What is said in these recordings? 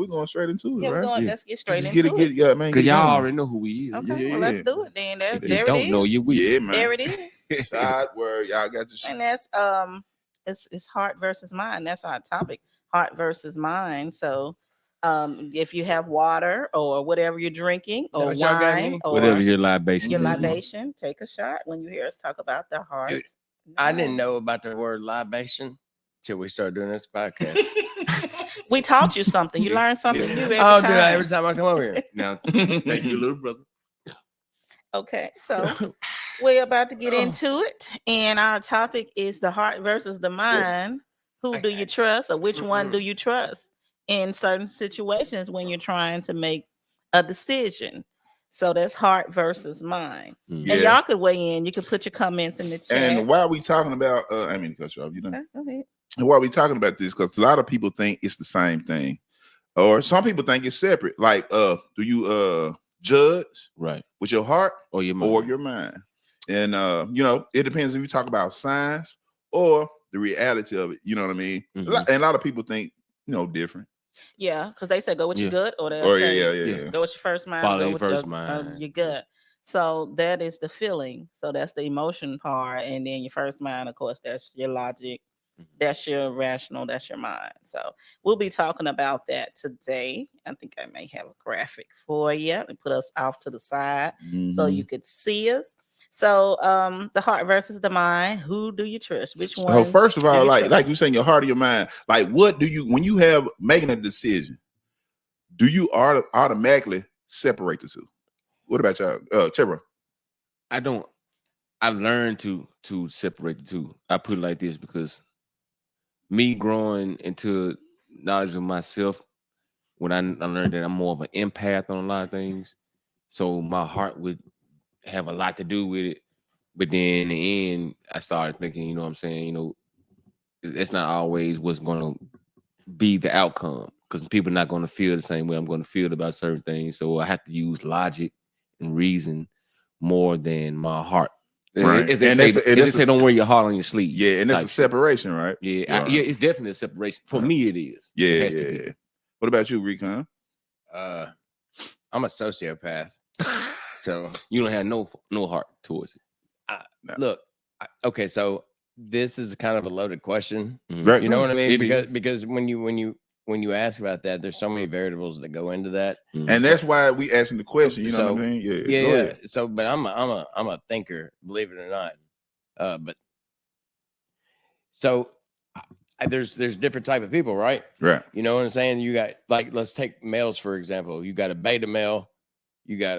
We're going straight into it, we're right? going. Let's get straight Just into it. Yeah, man. Because y'all already know who we is. Okay, well, let's do it then. If There you it don't is. know, you will. Yeah, man. There it is. Shot word. Y'all got to. And that's it's heart versus mind. That's our topic. Heart versus mind. So if you have water or whatever you're drinking or wine or whatever your libation, take a shot when you hear us talk about the heart. Dude, I didn't know about the word libation till we started doing this podcast. We taught you something. You learned something new every time. dude, every time I come over here. Now, thank you, little brother. Okay, so we're about to get into it, and our topic is the heart versus the mind. Who do you trust, or which one do you trust in certain situations when you're trying to make a decision? So that's heart versus mind. Yeah. And y'all could weigh in. You could put your comments in the chat. And while we talking about, I mean, cut you off, you know. Okay, go ahead. And while we talking about this, because a lot of people think it's the same thing, or some people think it's separate. Like, do you judge with your heart or your mind? And you know, it depends if you talk about science or the reality of it. You know what I mean? And a lot of people think, you know, different. Yeah, because they say go with your gut, or go with your first mind. Follow go your first mind. Your gut. So that is the feeling. So that's the emotion part, and then your first mind, of course, that's your logic, that's your rational, that's your mind. So we'll be talking about that today. I think I may have a graphic for you and put us off to the side so you could see us. So the heart versus the mind. Who do you trust? Which one? So first of all, like you saying, your heart or your mind. Like, what do you, when you have making a decision, do you automatically separate the two? What about y'all, Trevor? I don't. I learned to separate the two. I put it like this because me growing into knowledge of myself, when I learned that I'm more of an empath on a lot of things, so my heart would have a lot to do with it. But then in the end, I started thinking, you know what I'm saying, you know, it's not always what's going to be the outcome, because people are not going to feel the same way I'm going to feel about certain things. So I have to use logic and reason more than my heart. Right. As they say, don't wear your heart on your sleeve. Yeah, and it's a separation, right? Yeah, it's definitely a separation. For me, it is. Yeah. What about you, Recon? I'm a sociopath, so you don't have no heart towards it. Look, okay, so this is kind of a loaded question. Right. You know what I mean? Because when you ask about that, there's so many variables that go into that, and that's why we asking the question. You know what I mean? Yeah. So, but I'm a thinker, believe it or not. But so there's different type of people, right? Right. You know what I'm saying? You got, like, let's take males for example. You got a beta male, you got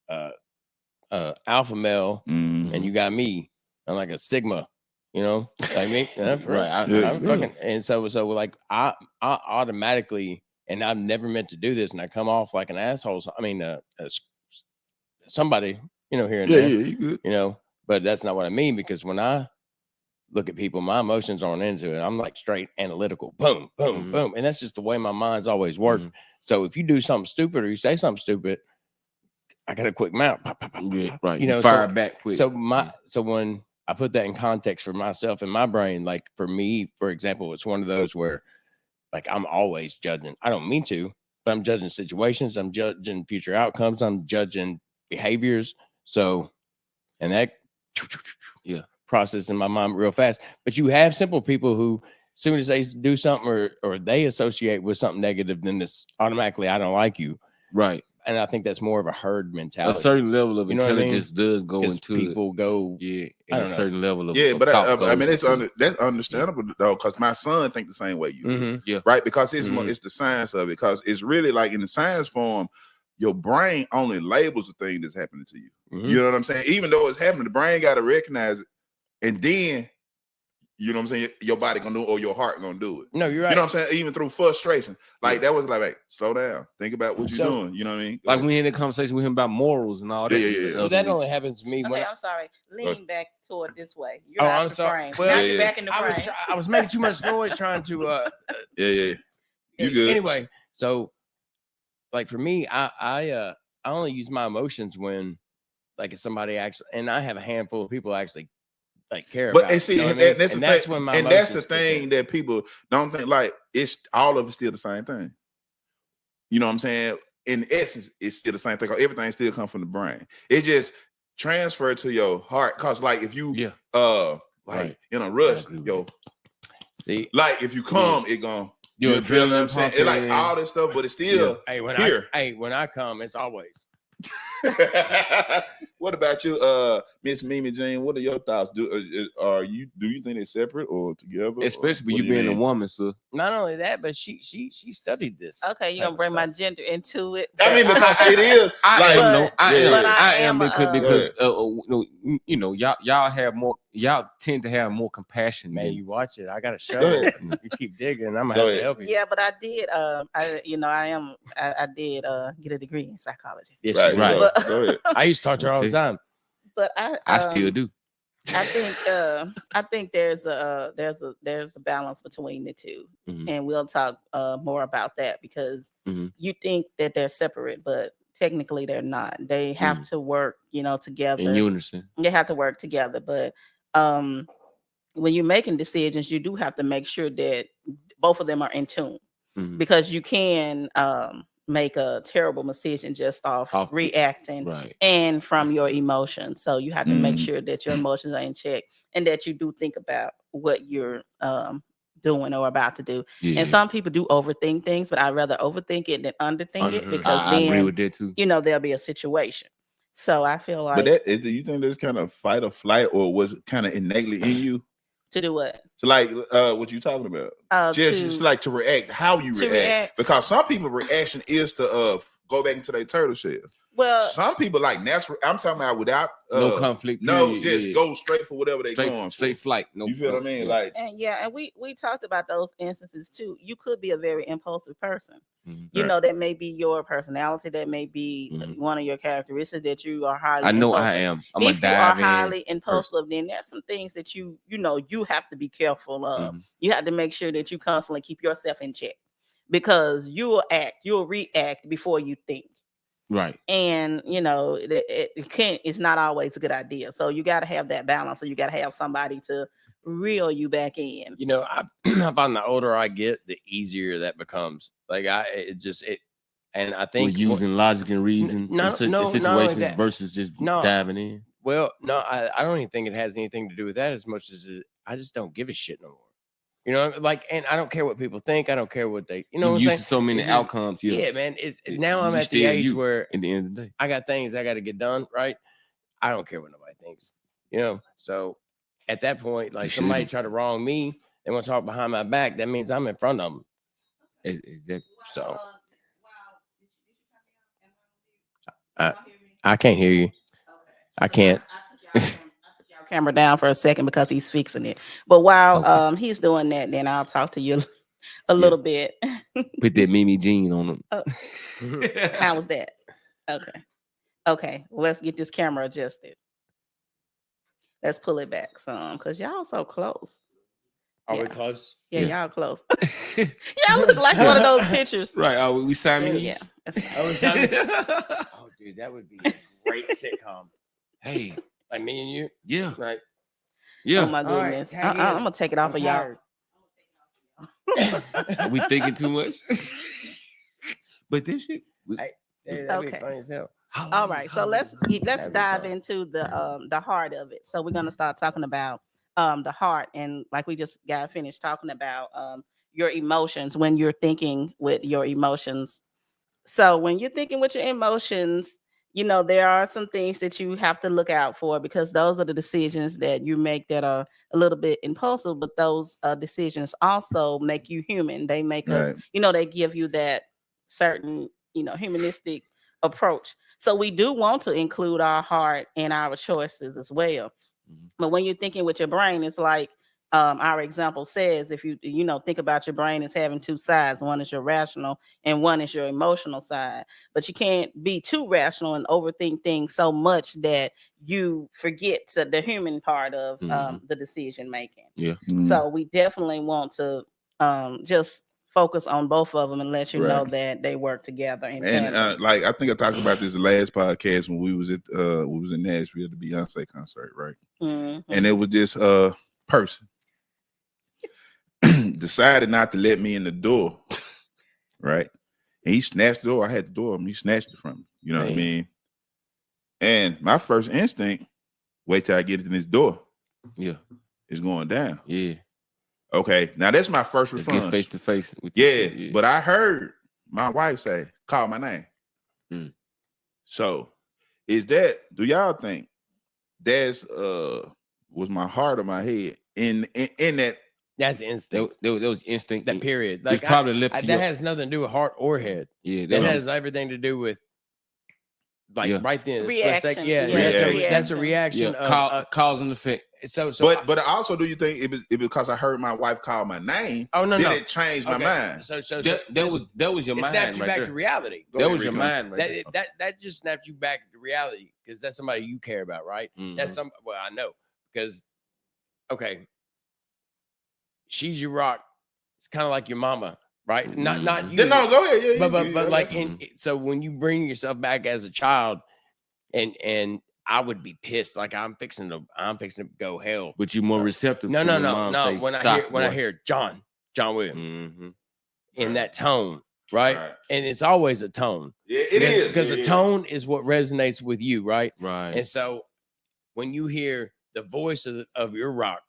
a alpha male, and you got me. I'm like a sigma. You know, like me, that's right. I'm fucking, and so like I automatically, and I've never meant to do this, and I come off like an asshole. I mean, somebody, you know, here and there, you good. You know, but that's not what I mean, because when I look at people, my emotions aren't into it. I'm like straight analytical, boom, boom, boom, and that's just the way my mind's always worked. So if you do something stupid or you say something stupid, I got a quick mouth, pop, pop, pop, right? You know, fire back quick. So when I put that in context for myself and my brain, like for me, for example, it's one of those where, like, I'm always judging. I don't mean to, but I'm judging situations. I'm judging future outcomes. I'm judging behaviors. So, and that process in my mind real fast. But you have simple people who, as soon as they do something or they associate with something negative, then this automatically, I don't like you. Right. And I think that's more of a herd mentality. A certain level of intelligence does go into people go, a certain level of but I mean, that's understandable though, because my son think the same way you do, right? Because it's more, it's the science of it. Because it's really like in the science form, your brain only labels the thing that's happening to you. You know what I'm saying? Even though it's happening, the brain got to recognize it, and then, you know what I'm saying, your body gonna do it, or your heart gonna do it. No, you're right. You know what I'm saying? Even through frustration. Like that was like, hey, slow down. Think about what you're doing. You know what I mean? Like we had a conversation with him about morals and all that. Yeah. Well, that only happens to me. Okay, I'm sorry. Lean back toward this way. You're I'm out the sorry. frame. Well, now you're back in the frame. I was making too much noise trying to You good. Anyway, so like for me, I only use my emotions when, like, if somebody actually, and I have a handful of people actually like care about. And see, you know and that's that's the when my and that's the thing that people don't think, like, it's all of it still the same thing. You know what I'm saying? In essence, it's still the same thing. Everything still comes from the brain. It just transferred to your heart. Cause like if you in a rush, like if you come, it gonna your adrenaline pumping. It like all this stuff, but it's still when I come, it's always. What about you, Miss Mimi Jean? What are your thoughts? Do you think they're separate or together? Especially with you being a woman, sir. Not only that, but she studied this. Okay, you're gonna bring my gender into it. I mean, because it is. I am because you know, y'all have more. Y'all tend to have more compassion. Man, you watch it. I got to show it. You keep digging. I'm gonna have to help you. Yeah, but I did. I did get a degree in psychology. Yes, right. But, go ahead. I used to talk to her all the time. But I still do. I think there's a balance between the two, and we'll talk more about that because you think that they're separate, but technically they're not. They have to work, together in unison. They have to work together, but when you're making decisions, you do have to make sure that both of them are in tune, because you can make a terrible decision just off reacting and from your emotions. So you have to make sure that your emotions are in check and that you do think about what you're doing or about to do. And some people do overthink things, but I'd rather overthink it than underthink it, because I agree with that too. There'll be a situation. So I feel like. But do you think there's kind of fight or flight, or was it kind of innately in you? To do what? So like what you talking about? Just like to react, how you react. Because some people reaction is to go back into their turtle shell. Well, some people like natural. I'm talking about without no conflict. Just go straight for whatever they going. Straight flight. No, you feel what I mean? Like, and we talked about those instances too. You could be a very impulsive person. That may be your personality. That may be one of your characteristics that you are highly. I know impulsive. I am. If you are highly impulsive, then there's some things that you have to be careful of. You have to make sure that you constantly keep yourself in check, because you'll react before you think. Right. And it's not always a good idea. So you got to have that balance. So you got to have somebody to reel you back in. I find the older I get, the easier that becomes. Like and I think we're using logic and reason in situations versus just diving in. Well, no, I don't even think it has anything to do with that as much as I just don't give a shit no more. And I don't care what people think. I don't care what they, You're used to so many outcomes. Yeah, man. Now I'm at the age where at the end of the day, I got things I got to get done. Right. I don't care what nobody thinks. So at that point, like somebody try to wrong me, they want to talk behind my back. That means I'm in front of them. Exactly. So I can't hear you. I can't. Camera down for a second because he's fixing it. But while he's doing that, then I'll talk to you a little bit. Put that Mimi Jean on him. How was that? Okay. Well, let's get this camera adjusted. Let's pull it back some, because y'all so close. Are we close? Yeah, y'all close. Y'all look like one of those pictures. Right. Are we Siamese? Yeah. Oh, dude, that would be a great sitcom. Hey. Like me and you? Yeah. Right. Yeah. Oh my goodness. I'm gonna take it off of y'all. Are we thinking too much? But this shit. That'd be funny as hell. All right. So let's dive into the heart of it. So we're gonna start talking about the heart, and like we just got finished talking about your emotions when you're thinking with your emotions. So when you're thinking with your emotions, there are some things that you have to look out for, because those are the decisions that you make that are a little bit impulsive, but those decisions also make you human. They make us, they give you that certain, humanistic approach. So we do want to include our heart in our choices as well. But when you're thinking with your brain, it's like our example says, if you think about your brain as having two sides, one is your rational and one is your emotional side. But you can't be too rational and overthink things so much that you forget the human part of the decision making. Yeah. So we definitely want to just focus on both of them and let you know that they work together. And like I think I talked about this last podcast when we was in Nashville, the Beyonce concert, right? And it was this person decided not to let me in the door, right? And he snatched the door. I had the door. He snatched it from me. You know what I mean? And my first instinct, wait till I get in this door. Yeah. It's going down. Yeah. Okay. Now that's my first response. Get face to face with you. But I heard my wife say, call my name. So do y'all think that's was my heart or my head in that? That's instinct. There was instinct. That period. Like it's probably left that has nothing to do with heart or head. Yeah. That has everything to do with right then. Reaction. That's a reaction. Cause and effect. But also, do you think it was because I heard my wife call my name? Oh no, it changed my mind? So that was your mind. It snapped you right back there. to reality. That was your mind. Right that just snapped you back to reality because that's somebody you care about, right? That's well, I know because she's your rock. It's kind of like your mama, right? Not you. No, go ahead. Yeah, but like so when you bring yourself back as a child, and I would be pissed. Like I'm fixing to go hell. But you're more receptive. No. When I hear John Williams in that tone, right? And it's always a tone. Yeah, it is because the tone is what resonates with you, right? Right. And so when you hear the voice of your rock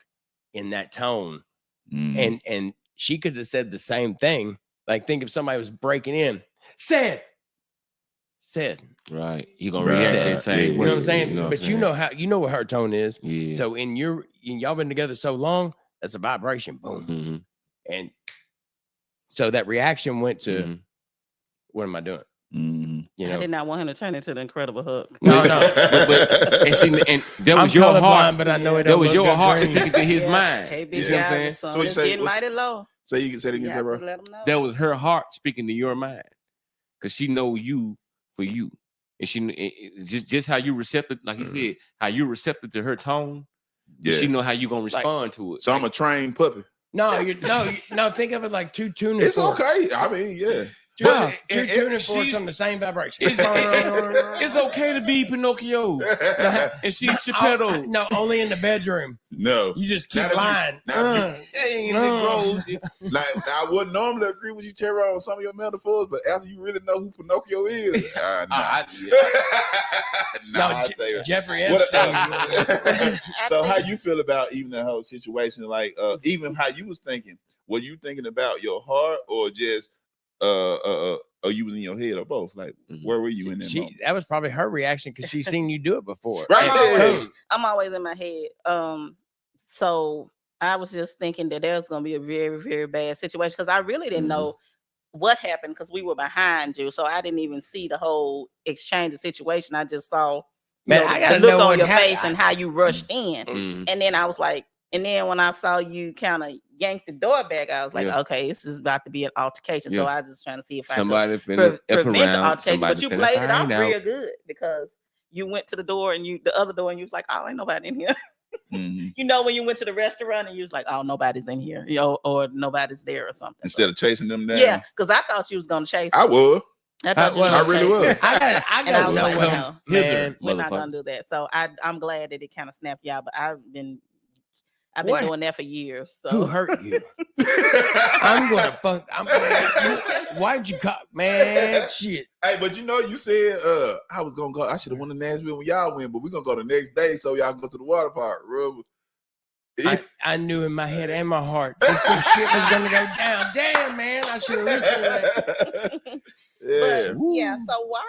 in that tone, and she could have said the same thing. Like think if somebody was breaking in, said. Right. You're gonna react that same way. You know what I'm saying? But you know what her tone is. Yeah. So y'all been together so long, that's a vibration. Boom. And so that reaction went to what am I doing? You know, I did not want him to turn into the Incredible Hulk. No. but and that was your heart, but I know it. That was your heart speaking to his mind. Hey, you see what I'm saying? So you say getting mighty low. So you can say it again, bro. That was her heart speaking to your mind, because she know you for you, and she just how you receptive, like you said, how you receptive to her tone. Yeah, she know how you gonna respond to it. So I'm a trained puppy. No, think of it like two tuning. It's forks. Okay. I mean, yeah. Two tuning forks on the same vibration. It's okay to be Pinocchio, and she's Geppetto. No, only in the bedroom. No, you just keep lying. It grows. Like I wouldn't normally agree with you, Terry, on some of your metaphors, but after you really know who Pinocchio is, Jeffrey Epstein. So how you feel about even the whole situation? Like even how you was thinking? Were you thinking about your heart or just? Or you was in your head or both? Like, where were you in that moment? That was probably her reaction because she's seen you do it before. Right. I'm always in my head. So I was just thinking that there was going to be a very, very bad situation because I really didn't know what happened because we were behind you. So I didn't even see the whole exchange of situation. I just saw the look on your face and how you rushed in. And then I was like, and then when I saw you kind of yank the door back, I was like, okay, this is about to be an altercation. So I was just trying to see if somebody I could prevent the altercation. But you played it off real good because you went to the door and the other door and you was like, oh, ain't nobody in here. You know, when you went to the restaurant and you was like, oh, nobody's in here, or nobody's there or something. Instead of chasing them down. Yeah, because I thought you was going to chase them. I would. I really would. I was like, no, man, we're not going to do that. So I'm glad that it kind of snapped you out, but I've been doing that for years. So. Who hurt you? Why'd you call, man? Shit. Hey, but you said I was gonna go. I should have won to Nashville when y'all win, but we're gonna go the next day so y'all go to the water park. I knew in my head and my heart this shit was gonna go down. Damn, man, I should have listened to that. Yeah. So why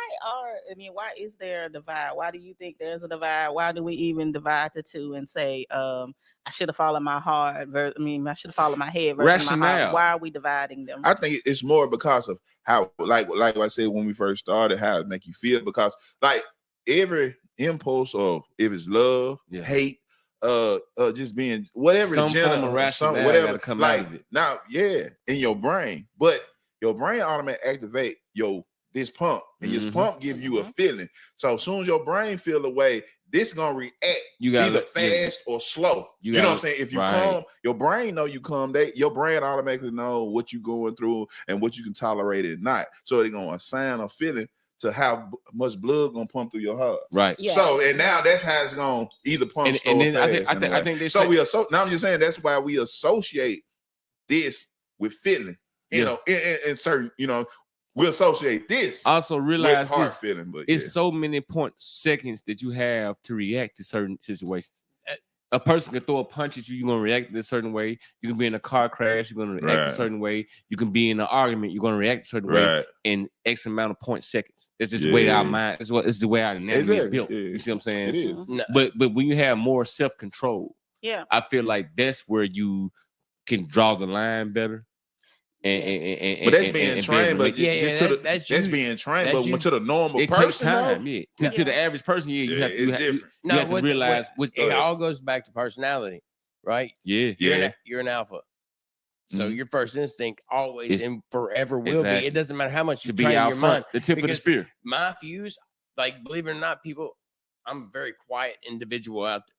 is there a divide? Why do you think there's a divide? Why do we even divide the two and say, I should have followed my heart. I should have followed my head versus my heart. Why are we dividing them? I think it's more because of how, like I said when we first started, how it make you feel. Because like every impulse, or if it's love, hate, just being whatever some the gender, form of rationale whatever come like out of it. Now, in your brain, but your brain automatically activate this pump, and this pump give you a feeling. So as soon as your brain feel the way, this is gonna react either fast or slow. You know what I'm saying? If you calm, your brain know you calm. Your brain automatically know what you're going through and what you can tolerate and not. So they're gonna assign a feeling to how much blood gonna pump through your heart. Right. Yeah. So and now that's how it's gonna either pump slow or fast. I think now I'm just saying that's why we associate this with feeling. You know, in certain, we associate this Also realize with hard this. feeling, but It's so many seconds that you have to react to certain situations. A person can throw a punch at you, you're gonna react in a certain way. You can be in a car crash, you're gonna react a certain way. You can be in an argument, you're gonna react a certain way in X amount of point seconds. That's just the way our mind. It's the way our anatomy is built. You see what I'm saying? It is. But when you have more self-control, I feel like that's where you can draw the line better. But that's being trained. But that's being trained. But to the normal person, takes time. To the average person, you have to realize. It all goes back to personality, right? You're an alpha, so your first instinct always and forever will be. It doesn't matter how much you train your mind. The tip of the spear. My fuse, like believe it or not, people, I'm a very quiet individual out there.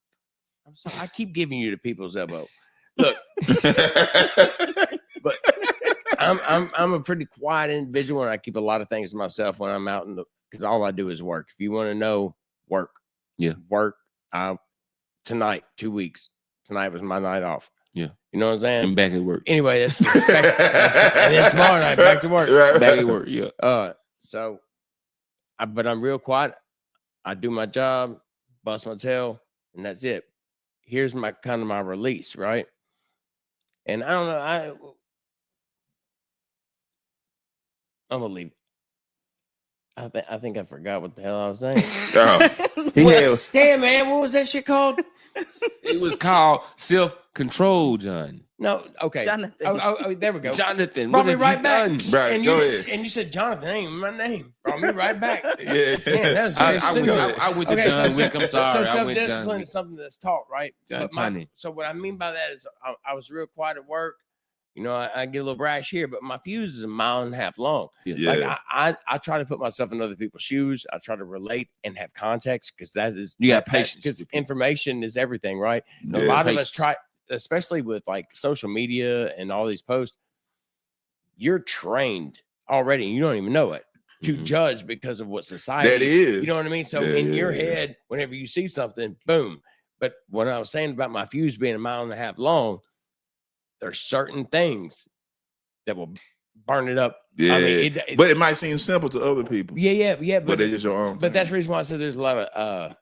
I'm sorry, I keep giving you the people's elbow. Look, but I'm a pretty quiet individual, and I keep a lot of things to myself when I'm out because all I do is work. If you want to know, work. Work. Tonight, 2 weeks. Tonight was my night off. Yeah. You know what I'm saying? I'm back at work. Anyway, and then tomorrow night, back to work. Back at work. Yeah. But I'm real quiet. I do my job, bust my tail, and that's it. Here's my kind of my release, right? And I don't know. I'm gonna leave. I think I forgot what the hell I was saying. Damn, man, what was that shit called? It was called self-control, John. No, okay. Jonathan. Oh, there we go. Jonathan. Brought me right back. Right, and go ahead. And you said Jonathan ain't my name. Brought me right back. Yeah. Man, that was I went to John Wick. I'm sorry. So self-discipline is something that's taught, right? John So what I mean by that is I was real quiet at work. You know, I get a little brash here, but my fuse is 1.5 miles long. Yeah. Like I try to put myself in other people's shoes. I try to relate and have context because that is you got patience. Because information is everything, right? A lot of us try, especially with like social media and all these posts. You're trained already, and you don't even know it to judge because of what society. That is. You know what I mean? So in your head, whenever you see something, boom. But what I was saying about my fuse being 1.5 miles long. There's certain things that will burn it up. Yeah, I mean, but it might seem simple to other people. Yeah. But it's just your own. But that's the reason why I said there's a lot of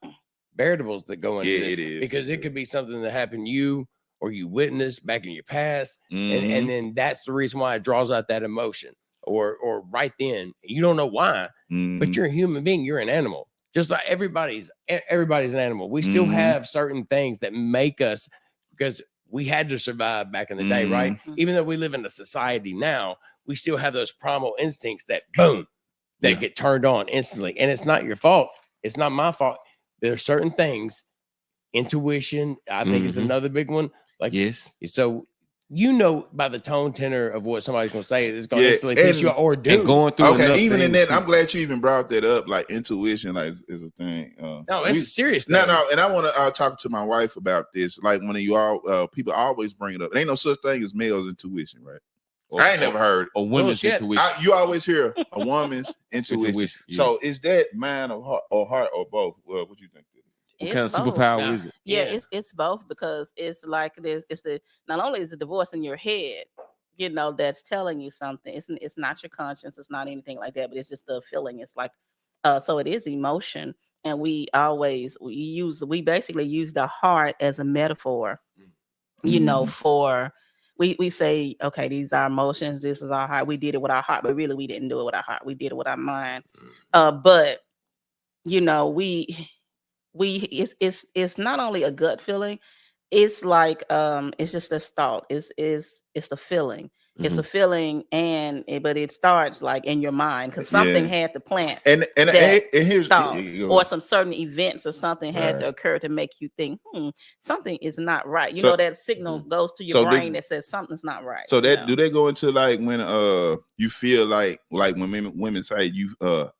variables that go into this. It is. Because it could be something that happened to you or you witnessed back in your past, and then that's the reason why it draws out that emotion. Or right then, you don't know why, but you're a human being. You're an animal, just like everybody's an animal. We still have certain things that make us because. We had to survive back in the day, right? Even though we live in a society now, we still have those primal instincts that boom, that get turned on instantly. And it's not your fault. It's not my fault. There are certain things, intuition, I think is another big one. Like, so you know by the tone tenor of what somebody's gonna say, it's gonna instantly push you or do. And going through even in that, I'm glad you even brought that up. Like intuition, like is a thing. No, it's serious. No, and I want to talk to my wife about this. Like when you all people always bring it up. There ain't no such thing as male's intuition, right? I ain't never heard a woman's intuition. You always hear a woman's intuition. So is that mind or heart or both? Well, what do you think? What kind of superpower is it? Yeah, it's both because it's like not only is the divorce in your head, you know, that's telling you something. It's not your conscience, it's not anything like that, but it's just the feeling. It's like so it is emotion, and we basically use the heart as a metaphor, you know, for we say, okay, these are emotions, this is our heart. We did it with our heart, but really we didn't do it with our heart. We did it with our mind. But you know, it's not only a gut feeling, it's like it's just a thought. It's the feeling. It's a feeling, but it starts like in your mind because something had to plant and here's thought, or some certain events or something had to occur to make you think something is not right. You know, that signal goes to your brain that says something's not right. So that do they go into like when you feel like when women say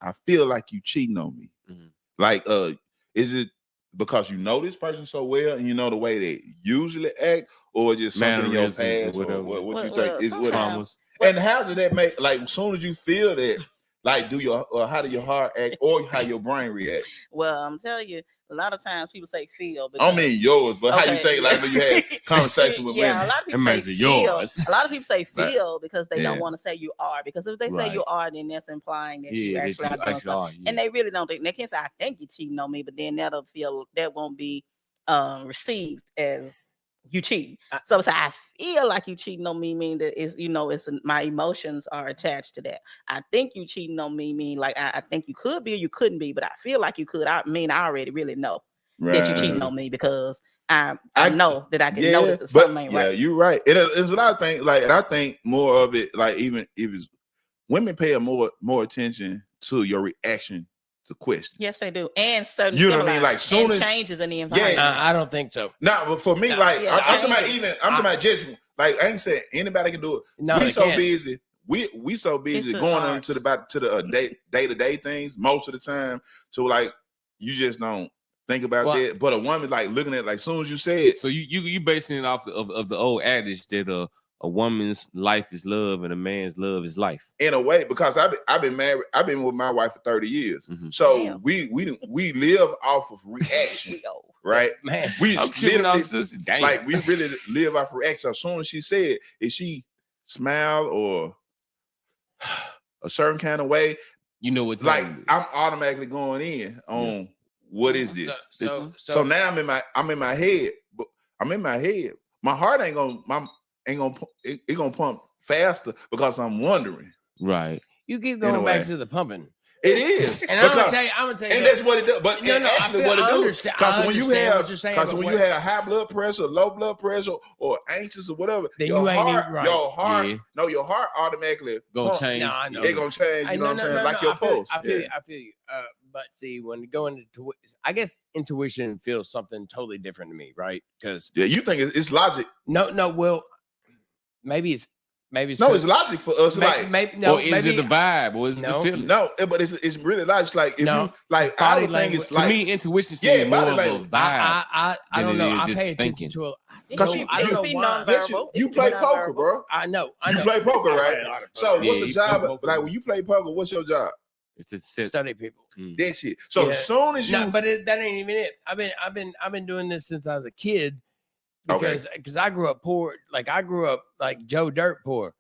I feel like you cheating on me, like is it because you know this person so well and you know the way they usually act, or just something in your past, or what you think is what traumas? And how did that make, like, as soon as you feel that, like, how do your heart act or how your brain react? Well, I'm telling you, A lot of times people say feel. I don't mean yours, but how you think like when you had conversation with women? A lot of people say feel. A lot of people say feel because they don't want to say you are. Because if they say you are, then that's implying that you actually are doing something. And they really don't think. They can't say I think you're cheating on me, but then that won't be received as you cheating. So it's I feel like you cheating on me, mean that is my emotions are attached to that. I think you cheating on me, mean like I think you could be or you couldn't be, but I feel like you could. I already really know that you're cheating on me because I know that I can notice that something ain't right. Yeah, you're right. It's a lot of things like, and I think more of it like even if it's women pay more attention to your reaction to question. Yes, they do. And certain you know what I mean? Like soon as changes in the environment. I don't think so. No, but for me, like I'm talking about just like I ain't saying anybody can do it. No, we so busy. We so busy going into the day-to-day things most of the time. So like you just don't think about that. But a woman like looking at like soon as you say it. So you basing it off of the old adage that a woman's life is love and a man's love is life. In a way, because I've been married, I've been with my wife for 30 years. Mm-hmm. So we live off of reaction, right? Man, we literally like we really live off of reaction. As soon as she said, if she smiled or a certain kind of way, you know what's like I'm automatically going in on what is this? So now I'm in my head, but I'm in my head. My heart ain't gonna pump faster because I'm wondering. Right. You keep going back to the pumping. It is. And I'm gonna tell you. And that's what it does. But actually what it does. Because when you have high blood pressure, low blood pressure, or anxious or whatever, then your heart automatically gonna change. No, I know. It's gonna change, you know what I'm saying? Like your pulse. I feel you. But see, when going into, I guess intuition feels something totally different to me, right? Because you think it's logic. No, well, maybe it's it's logic for us. Or is it the vibe? Or is it the feeling? No, but it's really logic. Like if you like body language, to me, intuition seems more of a vibe. I don't know. I pay attention to it. Because I don't know why. You play poker, bro. I know. You play poker, right? So what's the job? Like when you play poker, what's your job? It's to study people. That shit. So as soon as you, but that ain't even it. I've been doing this since I was a kid. Because I grew up poor, like I grew up like Joe Dirt poor,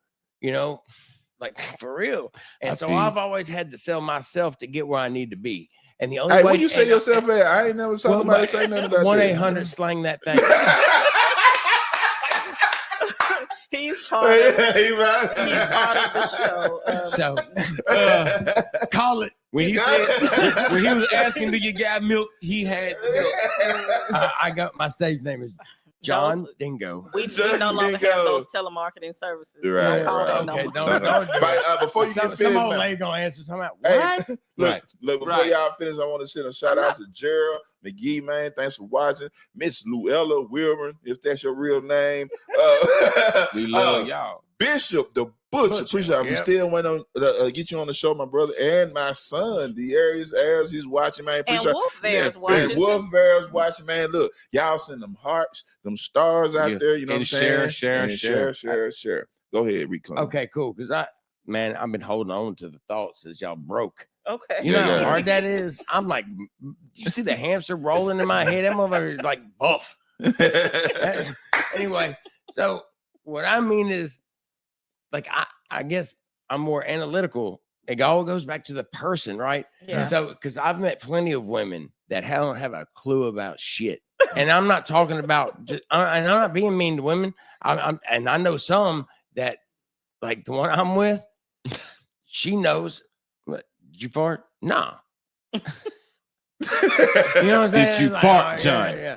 like for real. And I've always had to sell myself to get where I need to be. And the only way when you say yourself at, I ain't never saw somebody say nothing about 1-800 slang that thing. He's part of the show. Call it. When he said when he was asking, do you got milk? He had milk. I got my stage name is John Dingo. We no longer have those telemarketing services. Right. Don't before you get finished, some old lady gonna answer. Talking about what? Look, before y'all finish, I want to send a shout out to Gerald McGee, man. Thanks for watching. Miss Luella Wilburn, if that's your real name. We love y'all. Bishop the Butcher. Appreciate it. I'm still waiting on get you on the show, my brother, and my son, Darius Ayers. He's watching, man. Appreciate and Wolf Bear's watching. And Wolf Bear's watching, man. Look, y'all send them hearts, them stars out there. You know what I'm saying? Share. Go ahead, Rico. Okay, cool. Because I've been holding on to the thoughts as y'all broke. Okay. You know how hard that is? I'm like, you see the hamster rolling in my head? That motherfucker is like buff. Anyway, so what I mean is, like, I guess I'm more analytical. It all goes back to the person, right? Yeah. So, because I've met plenty of women that don't have a clue about shit. And I'm not talking about, and I'm not being mean to women. And I know some that, like the one I'm with, she knows. What, did you fart? Nah. You know what I'm saying? Did you fart, John? Yeah.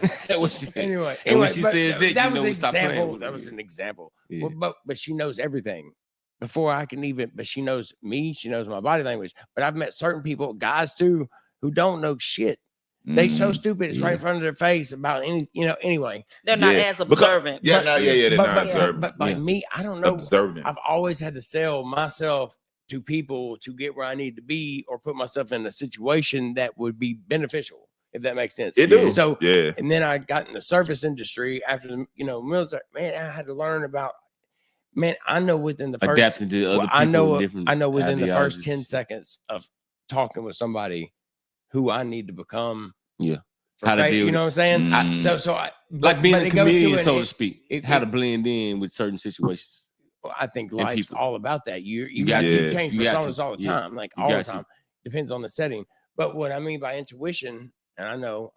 Anyway, and when she says that, you know, stop playing. That was an example. Yeah. But she knows everything before I can even. But she knows me. She knows my body language. But I've met certain people, guys too, who don't know shit. They so stupid. It's right in front of their face about any. Anyway, they're not as observant. They're not observant. But like me, I don't know. Observant. I've always had to sell myself to people to get where I need to be, or put myself in a situation that would be beneficial, if that makes sense. It do. So, and then I got in the service industry after the military. Man, I had to learn about. Man, I know within the first adapting to other people. I know within the first 10 seconds of talking with somebody who I need to become. Yeah. how to deal. You know what I'm saying? So like being a chameleon, so to speak. How to it, blend in with certain situations. Well, I think life's all about that. You got have to to change personas all the time, like all the time. Depends on the setting. But what I mean by intuition, and I know,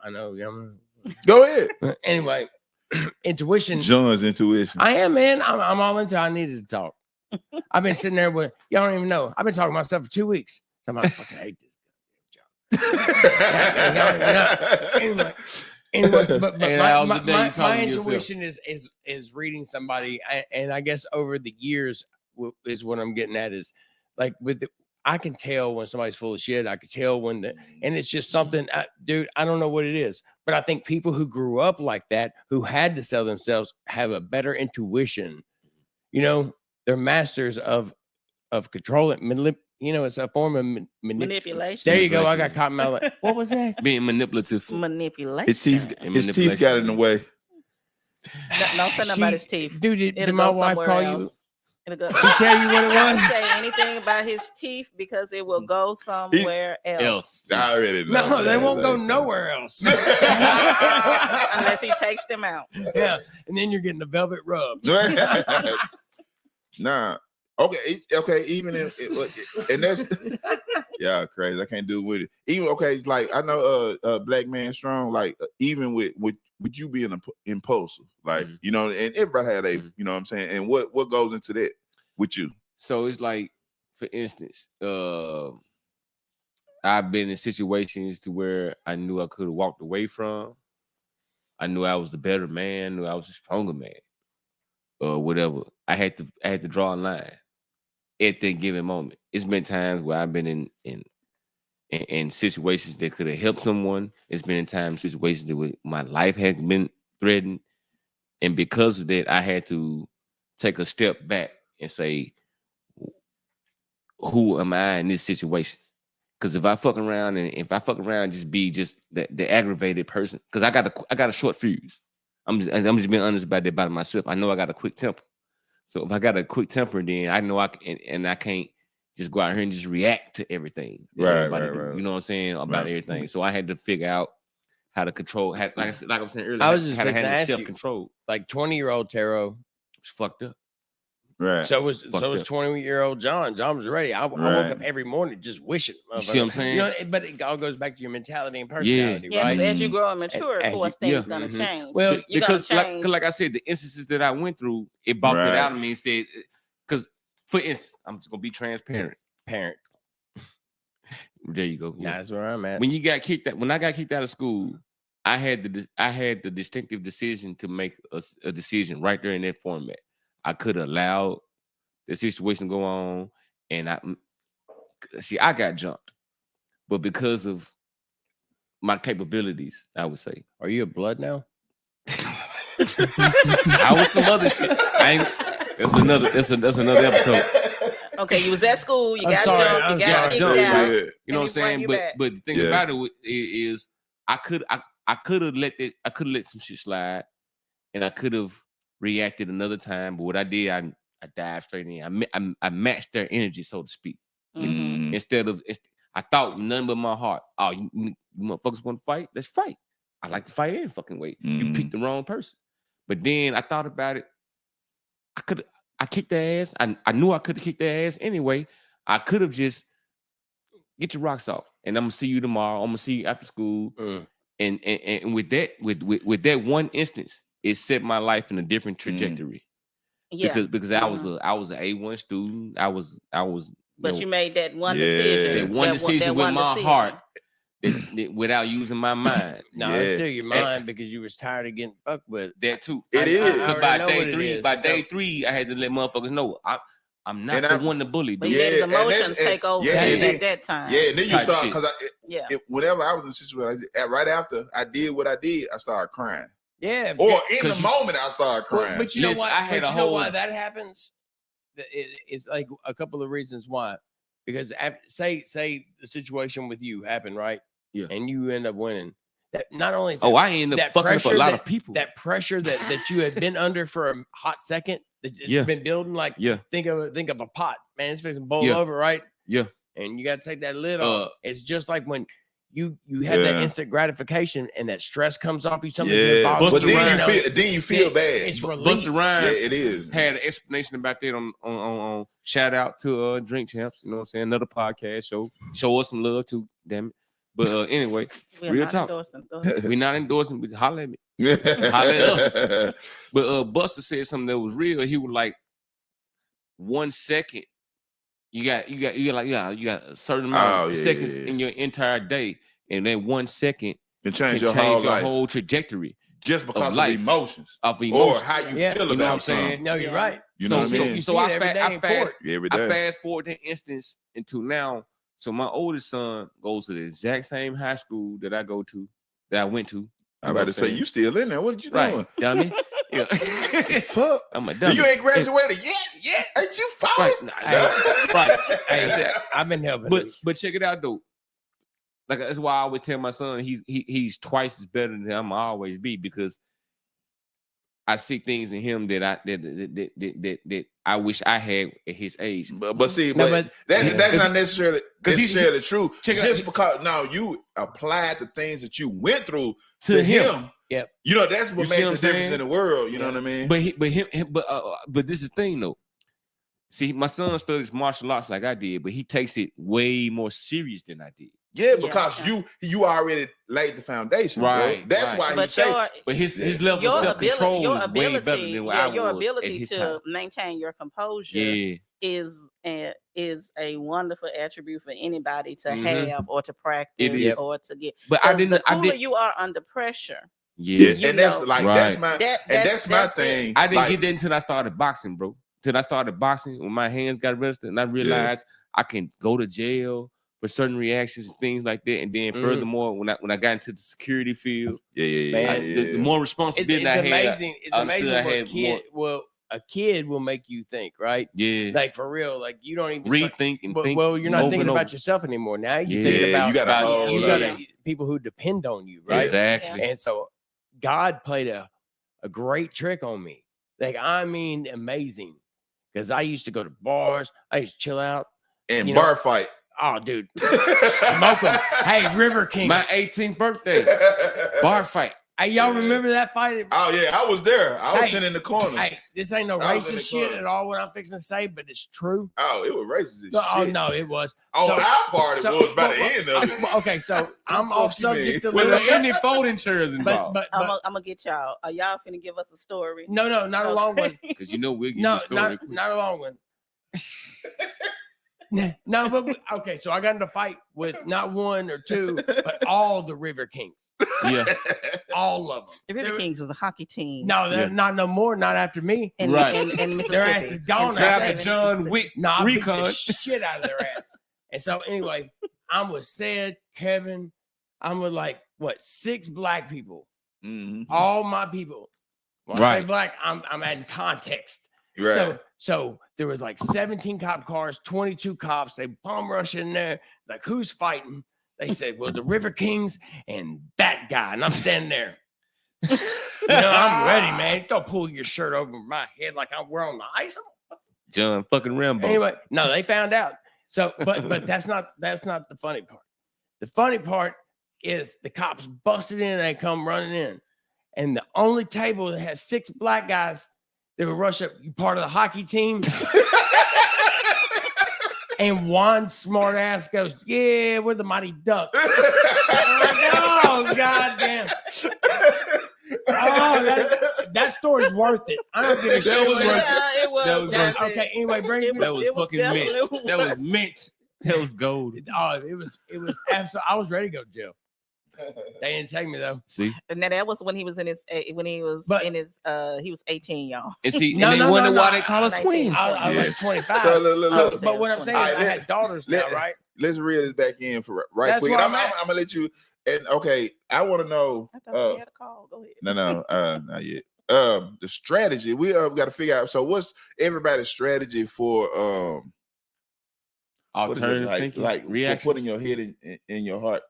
Go ahead. Anyway, intuition. John's intuition. I am, man. I'm all into. I needed to talk. I've been sitting there with y'all don't even know. I've been talking to myself for 2 weeks. So I fucking hate this job. Anyway, but my intuition is reading somebody, and I guess over the years is what I'm getting at is like I can tell when somebody's full of shit. I can tell when and it's just something, dude. I don't know what it is, but I think people who grew up like that, who had to sell themselves, have a better intuition. You know, they're masters of control it. You know, it's a form of manipulation. There you go. I got caught in my what was that? Being manipulative. Manipulation. His teeth got in the way. Don't say about his teeth. Dude, did my wife call you? She tell you what it was? Don't say anything about his teeth because it will go somewhere else. I already know. No, they won't go nowhere else. Unless he takes them out. Yeah. And then you're getting the velvet rub. Nah. Okay. Even if and that's yeah, crazy. I can't do it with it. Even it's like I know Black Man Strong, like even with you being impulsive, like you know, and everybody had you know what I'm saying, and what goes into that with you. So it's like, for instance, I've been in situations to where I knew I could have walked away from. I knew I was the better man, knew I was a stronger man, or whatever. I had to draw a line at that given moment. It's been times where I've been in situations that could have helped someone. It's been situations that my life has been threatened, and because of that, I had to take a step back and say, "Who am I in this situation?" Because if I fuck around and just be just the aggravated person, because I got a short fuse. I'm just being honest about that about myself. I know I got a quick temper. So if I got a quick temper, then I know I can't just go out here and just react to everything. Right. You know what I'm saying? About everything. So I had to figure out how to control, like I was saying earlier, I was just how to handle ask self-control. Like 20-year-old Taro was fucked up. Right. So was 20-year-old John. John was ready. I woke up every morning just wishing. You see what I'm saying? You know, but it all goes back to your mentality and personality, right? Yeah, as you grow and mature, of course, things are going to change. Well, because like I said, the instances that I went through, it balked it out of me and said, because for instance, I'm just going to be transparent. There you go. Yeah. That's where I'm at. When I got kicked out of school, I had the distinctive decision to make a decision right there in that format. I could have allowed the situation to go on, and I got jumped, but because of my capabilities, I would say. Are you a blood now? I was some other shit. That's another episode. Okay, you was at school. You got jumped. You got kicked out. You know what I'm saying? But the thing about it is, I could have let some shit slide, and I could have reacted another time. But what I did, I dived straight in. I matched their energy, so to speak. Mm-hmm. I thought nothing but my heart. Oh, you motherfuckers want to fight? Let's fight. I like to fight any fucking way. You picked the wrong person. But then I thought about it. I kicked their ass. I knew I could have kicked their ass anyway. I could have just get your rocks off, and I'm gonna see you tomorrow. I'm gonna see you after school. And with that one instance, it set my life in a different trajectory. Yeah, because I was an A1 student. I was. But you made that one decision. That one decision with my heart. Without using my mind. No, it's still your mind because you was tired of getting fucked with that too. It is. Because by day three, I had to let motherfuckers know I'm not the one to bully. But his emotions take over at that time. Yeah, and then you start because whenever I was in a situation right after I did what I did, I started crying. Yeah. Or in the moment I started crying. But you know what? Why that happens? It's like a couple of reasons why. Because say the situation with you happened, right? Yeah. And you end up winning. That not only is I end up fucking up a lot of people. That pressure that you had been under for a hot second, that it's been building. Like think of a pot, man. It's fixing to boil over, right? Yeah. And you got to take that lid off. It's just like when you have that instant gratification and that stress comes off you. Something's but Busta then you feel bad. It's relief. Busta Rhymes it is. had an explanation about that on shout out to Drink Champs. You know what I'm saying? Another podcast show. Show us some love too. Damn it. But anyway, real talk. We're not endorsing. But holler at me. Holler at us. But Busta said something that was real. He was like, 1 second. You got a certain amount of seconds in your entire day, and then 1 second can change your whole trajectory just because of emotions, or how you feel you know about what I'm saying. something. No, you're right. You know what I mean? So I fast forward that instance into now. So my oldest son goes to the exact same high school that I went to. I'm about to say you still in there. What did you doing? Dummy. Yeah. Fuck. I'm a dummy. You ain't graduated yet? Yeah. Ain't you falling? Right. Hey, I've been helping. But check it out though. Like that's why I always tell my son he's twice as better than I'm always be, because I see things in him that I wish I had at his age. But that's not necessarily true. Just because now you applied the things that you went through to him. Yep. You know, that's what made the difference in the world. You know what I mean? But this is the thing though. See, my son studies martial arts like I did, but he takes it way more serious than I did. Yeah, because you already laid the foundation, right? Bro. That's why but his level of self-control is way better than what I was. Your ability to time. maintain your composure is a wonderful attribute for anybody to have or to practice or to get. But the cooler you are under pressure. Yeah, and that's my thing. I didn't get that until I started boxing, bro. Till I started boxing, when my hands got registered, and I realized I can go to jail for certain reactions and things like that. And then furthermore, when I got into the security field, the more responsibility I had, it's amazing what a kid will make you think, right? Yeah. Like for real, like you don't even rethink and think. Well, you're not thinking about yourself anymore. Now you're thinking about you got people who depend on you, right? Exactly. And so God played a great trick on me. Like, I mean, amazing. Because I used to go to bars, I used to chill out. And bar fight. Oh, dude. Smoke them. Hey, River Kings. My 18th birthday. Bar fight. Hey, y'all remember that fight? Oh, yeah. I was there. I was sitting in the corner. Hey, this ain't no racist shit at all what I'm fixing to say, but it's true. Oh, it was racist shit. Oh, no, it was. On our part, it was by the end of it. Okay, so I'm off subject a little. Well, any folding chairs involved. But I'm gonna get y'all. Are y'all finna give us a story? No, not a long one. Because you know we'll get the story. Not a long one. No, but okay, so I got into a fight with not one or two, but all the River Kings. Yeah. All of them. The River Kings is a hockey team. No, they're not no more, not after me. And Mississippi. Their ass is gone after John Wick. I beat the shit out of their ass. And so anyway, I'm with Sid, Kevin. I'm with 6 black people. Mm-hmm. All my people. When I say black, I'm adding context. Right. So there was 17 cop cars, 22 cops. They bomb rush in there. Like, who's fighting? They said, well, the River Kings and that guy. And I'm standing there. I'm ready, man. Don't pull your shirt over my head like we're on the ice. John fucking Rambo. Anyway, no, they found out. So, but that's not the funny part. The funny part is the cops busted in and they come running in. And the only table that has 6 black guys, they would rush up, you part of the hockey team. And one smart ass goes, yeah, we're the Mighty Ducks. Oh, goddamn. Oh, that story's worth it. I don't give a shit. It was. That was worth it. Okay, anyway, that was fucking mint. That was mint. That was gold. Oh, it was absolutely. I was ready to go to jail. They didn't take me though. See, and that was when he was in his he was 18, y'all. And see, and they wonder why they call us 19. twins. I was 25. So, but what I'm saying is I had daughters now, right? Let's reel this back in for right quick. I'm gonna let you. And okay, I want to know. I thought you had a call. Go ahead. No, not yet. The strategy we got to figure out. So, what's everybody's strategy for alternative thinking, like reaction, putting your head in your heart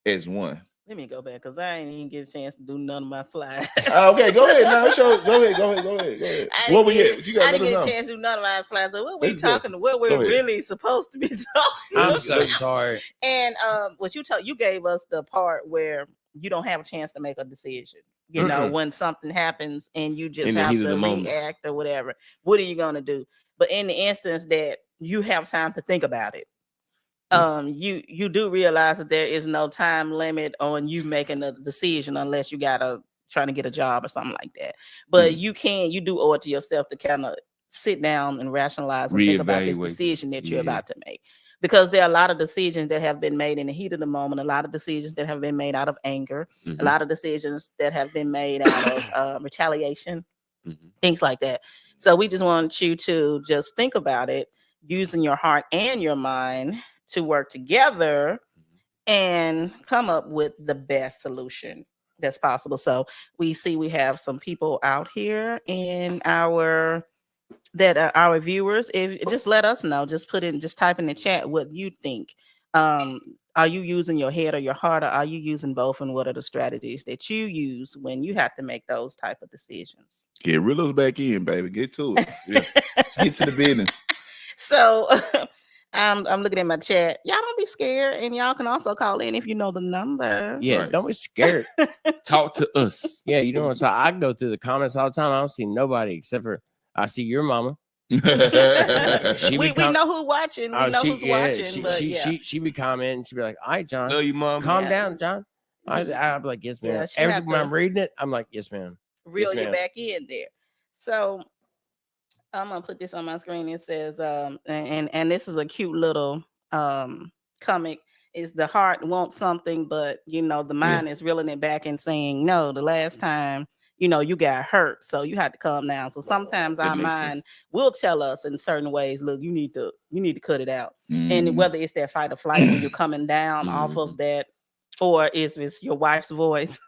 as one? Let me go back because I ain't even get a chance to do none of my slides. Okay, go ahead. Now, go ahead. What we get? You I got didn't get a chance to do none of my slides. So what we Let's go. talking? What we're really supposed to be talking? I'm so sorry. And what you gave us the part where you don't have a chance to make a decision. You know, when something happens and you just have to react or whatever. What are you gonna do? But in the instance that you have time to think about it. You do realize that there is no time limit on you making a decision unless you trying to get a job or something like that. But you do owe it to yourself to kind of sit down and rationalize and think about this decision that you're about to make. Because there are a lot of decisions that have been made in the heat of the moment, a lot of decisions that have been made out of anger, a lot of decisions that have been made out of retaliation, things like that. So we just want you to just think about it using your heart and your mind to work together and come up with the best solution that's possible. So we have some people out here in our viewers. If just let us know, just type in the chat what you think. Are you using your head or your heart, or are you using both? And what are the strategies that you use when you have to make those type of decisions? Get reel us back in, baby. Get to it. Let's get to the business. So I'm looking at my chat. Y'all don't be scared, and y'all can also call in if you know the number. Yeah, don't be scared. Talk to us. Yeah, you know what? So I go through the comments all the time. I don't see nobody except for I see your mama. we know who's watching. We know who's watching. She be commenting. She be like, "All right, John, love you, mom. Calm down, John." I'll be like, "Yes, ma'am." Every time I'm reading it, I'm like, "Yes, ma'am." Reel you back in there. So I'm gonna put this on my screen. It says, and this is a cute little comic. Is the heart wants something, but the mind is reeling it back and saying, no, the last time you got hurt, so you had to calm down. So sometimes our mind will tell us in certain ways, look, you need to cut it out. And whether it's that fight or flight when you're coming down off of that, or is it's your wife's voice.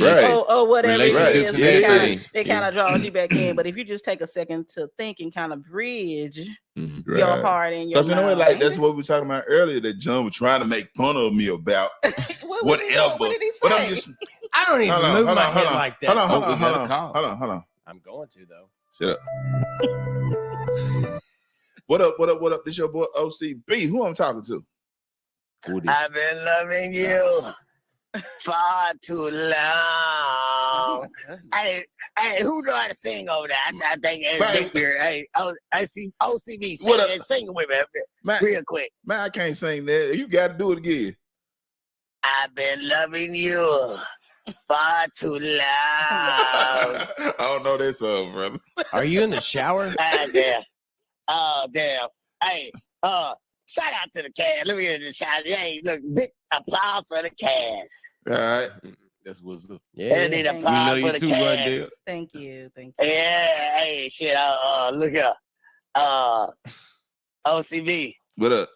Or whatever it is, it kind of draws you back in. But if you just take a second to think and kind of bridge your heart and your mind. Because like that's what we were talking about earlier, that John was trying to make fun of me about whatever. What did he say? But I'm just I don't even move my head like that. Hold on. I'm going to though. Shut up. What up? This your boy O.C.B. Who I'm talking to? I've been loving you far too long. Hey, who know how to sing over there? I think it's Victor. Hey, I see O.C.B. sing with me real quick. Man, I can't sing that. You got to do it again. I've been loving you far too long. I don't know that song, brother. Are you in the shower? Damn. Oh, damn. Hey, shout out to the cast. Let me get the shout. Hey, look, big applause for the cast. All right. That's what's up. Yeah. Need applause for the too, cast. Thank you. Yeah, hey, shit. Look here. O.C.B. What up?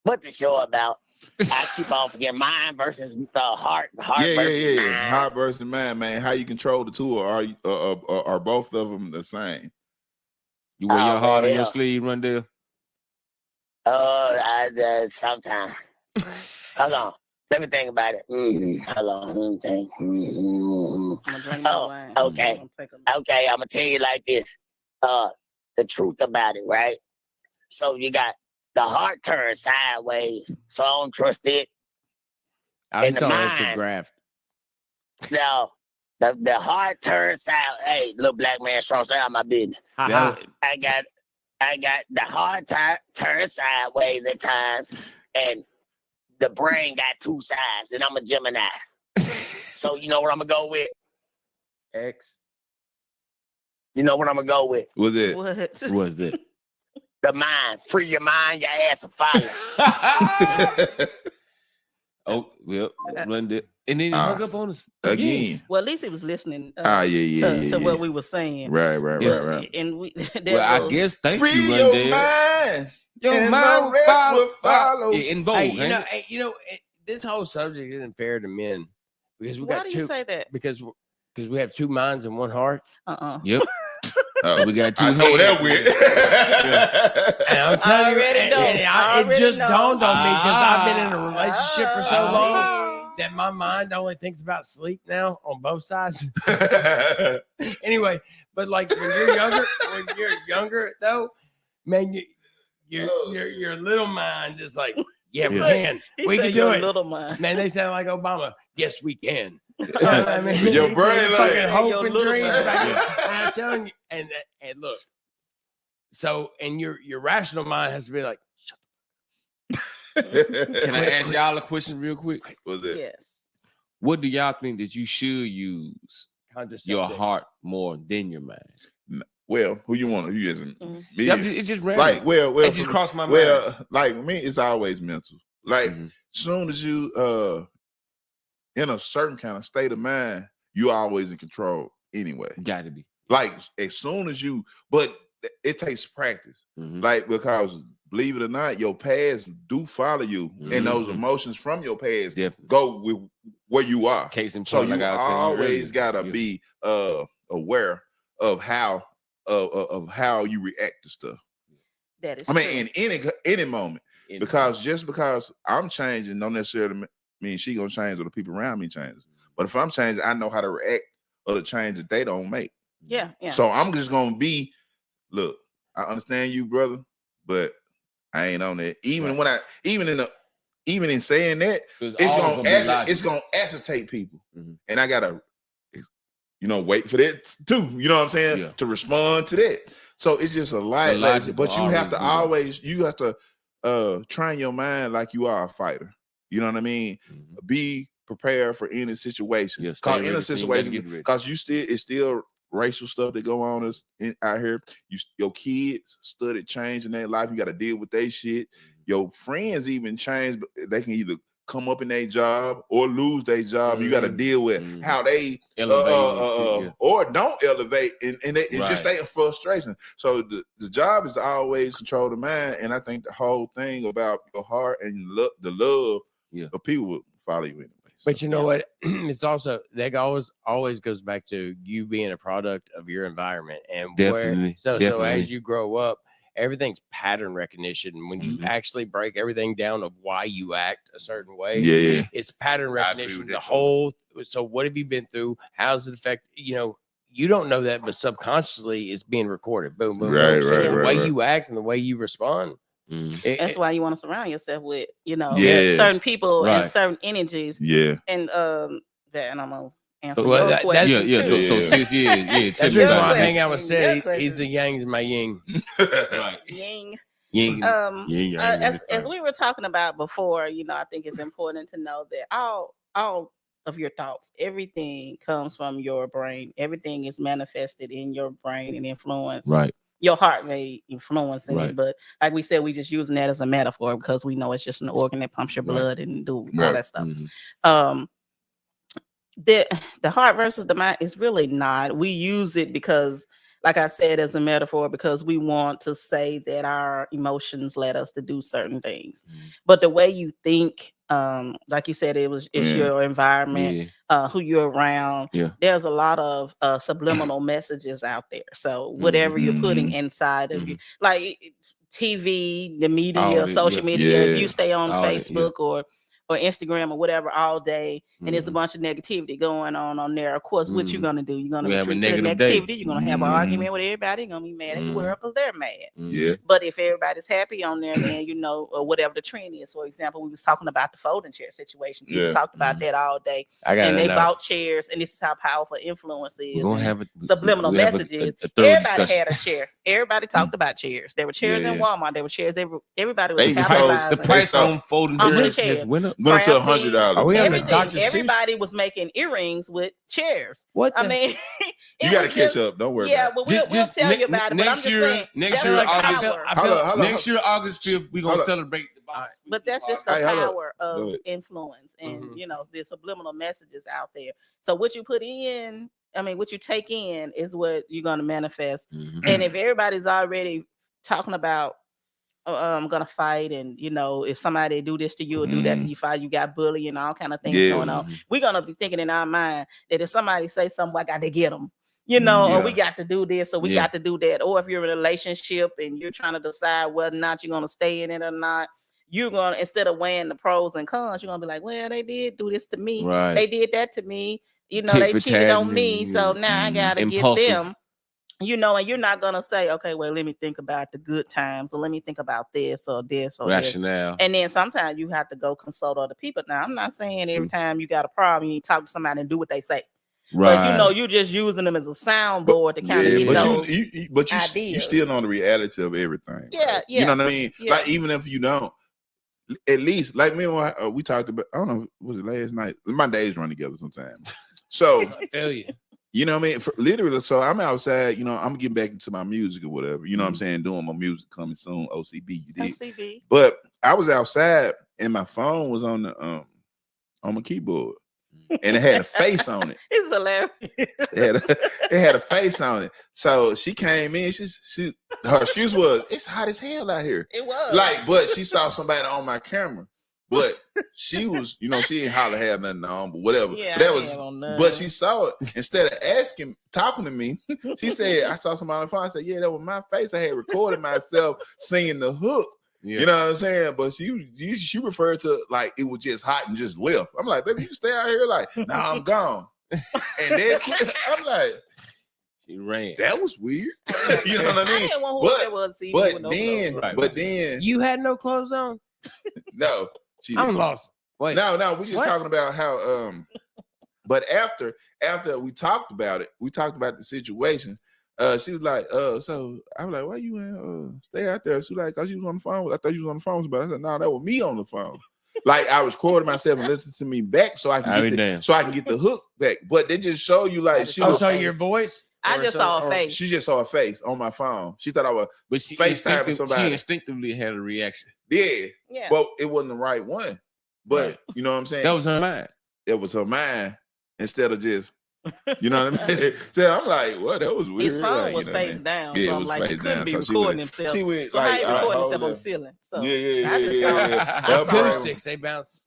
What the show about? I keep on forgetting mind versus heart. Versus mind. Heart versus mind, man. How you control the two, or are both of them the same? You wear your heart on your sleeve, Rondell? Sometimes. Hold on. Let me think about it. Hold on. Let me think. Okay. Okay, I'm gonna tell you like this. The truth about it, right? So you got the heart turns sideways, so I don't trust it. I'm telling you, it's a graft. No, the heart turns side. Hey, little black man, strong side of my business. I got the heart turns sideways at times, and the brain got two sides, and I'm a Gemini. So you know what I'm gonna go with? X. You know what I'm gonna go with? What's it? What was that? The mind. Free your mind, your ass will follow. Oh, well, Rondell. And then he hung up on us again. Well, at least he was listening to what we were saying. Right. And we I guess thank free you, your Rondell. mind. Your mind will follow. Yeah, in vogue, this whole subject isn't fair to men because we got two. Why do you say that? Because we have two minds and one heart. Yep. Oh, we got 2 I know hands. that with. And I'm telling you, Already know. it just Already dawned on me because I've been in a Ah. relationship for so Ah. long that my mind only thinks about sleep now on both sides. Anyway, but like when you're younger though, man, your little mind is like, yeah, we can. We can do it. Little mind. Man, they sound like Obama. Yes, we can. I mean, your brain fucking like hope and little dreams. mind. I'm telling you, and look. So, and your rational mind has to be like, shut Can I ask y'all a question real quick? What's that? Yes. What do y'all think that you should use your heart more than your mind? Well, who you want? You just me? It's just random. Like, well, it just crossed my mind. Well, like me, it's always mental. Like, Mhm. soon as you in a certain kind of state of mind, you always in control anyway. Got to be. Like, as soon as you, but it takes practice. Mhm. Like, because believe it or not, your past do follow you, and those Mhm. emotions from your past Definitely. go with where you are. Case in So point, you like I was telling you always earlier. gotta Yeah. be aware of how you react to stuff. That is I mean, true. in any moment, because just because I'm changing, don't necessarily mean she gonna change or the people around me change. But if I'm changing, I know how to react or the change that they don't make. Yeah, yeah. So I'm just gonna be. Look, I understand you, brother, but I ain't on it. Even when even in saying that, it's gonna agitate people, and I gotta, wait for that too. You know what I'm saying? Yeah. To respond to that. So it's just a lot. But you have to train your mind like you are a fighter. You know what I mean? Mhm. Be prepared for any situation. Yeah, Cause stay in a ready, situation, get ready. because it's still racial stuff that go on out here. Your kids study change in their life. You got to deal with their shit. Your friends even change, but they can either come up in their job or lose their job. You got to deal with how they elevate or don't elevate, and it Right. just stay in frustration. So the job is to always control the mind, and I think the whole thing about your heart and the love of people will follow you anyway. But you know what? It's also that always goes back to you being a product of your environment and Definitely. So as you grow up, everything's pattern recognition. When you actually break everything down of why you act a certain way, it's pattern recognition. So what have you been through? How does it affect? You don't know that, but subconsciously it's being recorded. Boom, boom, boom. So the way you act and the way you respond. That's why you want to surround yourself with, certain people and certain energies. Yeah. And and I'm gonna answer your question. So sis, That's the reason why I hang out with Sid. He's the yang's my yin. Right. Yin. As we were talking about before, I think it's important to know that all of your thoughts, everything comes from your brain. Everything is manifested in your brain and influence. Right. Your heart may influence it, but like we said, we just using that as a metaphor because we know it's just an organ that pumps your blood and do all that stuff. The heart versus the mind is really not. We use it because, like I said, as a metaphor, because we want to say that our emotions led us to do certain things. But the way you think, like you said, it's your environment, who you're around. There's a lot of subliminal messages out there. So whatever you're putting inside of you, like TV, the media, social media, if you stay on Facebook or Instagram or whatever all day, and there's a bunch of negativity going on there. Of course, what you're gonna do? You're gonna retreat to the negativity. You're gonna have an argument with everybody. You're gonna be mad at the world because they're mad. But if everybody's happy on there, then or whatever the trend is. For example, we was talking about the folding chair situation. People talked about that all day, and they bought chairs. And this is how powerful influence is. Subliminal messages. Everybody had a chair. Everybody talked about chairs. There were chairs in Walmart. There were chairs. Everybody was the price on folding chairs just went up. Went up to $100. Everybody was making earrings with chairs. I mean, you got to catch up. Don't worry. Yeah, but we'll tell you about it. But I'm just saying, next year, August 5th, we're gonna celebrate the box. But that's just the power of influence and there's subliminal messages out there. So what you put in, what you take in is what you're gonna manifest. And if everybody's already talking about I'm gonna fight, and if somebody do this to you or do that to you, fight, you got bullying and all kind of things going on. We're gonna be thinking in our mind that if somebody say something, I got to get them. you know, Yeah. or we got to do this, or we got to do that. Or if you're in a relationship and you're trying to decide whether or not you're going to stay in it or not, you're going to, instead of weighing the pros and cons, you're going to be like, well, they did do this to me. Right. They did that to me. You know, Tit they for cheated tat on me. and, So now I got to get impulsive. them. You know, and you're not going to say, okay, well, let me think about the good times, or let me think about this or this or Rationale. this. And then sometimes you have to go consult other people. Now, I'm not saying every time you got a problem, you need to talk to somebody and do what they say. Right. But you know, you're just using them as a soundboard to kind of get those ideas. You still know the reality of everything. Yeah, right? yeah. You know what I mean? Yeah. Like, even if you don't, at least, like me and we talked about, I don't know, was it last night? My days run together sometimes. So, I feel you. You know what I mean? Literally, so I'm outside, you know, I'm getting back into my music or whatever. You know what I'm saying? Doing my music coming soon, O.C.B. You did. O.C.B. But I was outside and my phone was on my keyboard. And it had a face on it. It's hilarious. It had a face on it. So she came in, her excuse was, it's hot as hell out here. It was. Like, but she saw somebody on my camera. But she was, you know, she didn't holler, had nothing on, but whatever. Yeah, but she saw it. Instead of talking to me, she said, I saw somebody on the phone. I said, yeah, that was my face. I had recorded myself singing the hook. Yeah. You know what I'm saying? But she referred to like it was just hot and just left. I'm like, baby, you can stay out here. Like, nah, I'm gone. And then I'm like, she ran. That was weird. You know what I mean? I didn't want who but then you had no clothes on. No, I'm lost. Wait, no, we just talking about how. But after we talked about it, we talked about the situation. She was like, so I was like, why you in stay out there? She was like, cause you was on the phone. I thought you was on the phone, but I said, no, that was me on the phone. Like I was recording myself and listening to me back so I can get the hook back. But they just show you like she was. So your voice? I just saw a face. She just saw a face on my phone. She thought I was FaceTiming somebody. She instinctively had a reaction. Yeah. But it wasn't the right one. But you know what I'm saying? That was her mind. It was her mind instead of just, you know what I mean? So I'm like, well, that was weird. His phone like, was face down. Yeah, so I'm like, he couldn't be recording himself. She went so like, how you recording himself on the ceiling? So yeah. Acoustics, they bounce.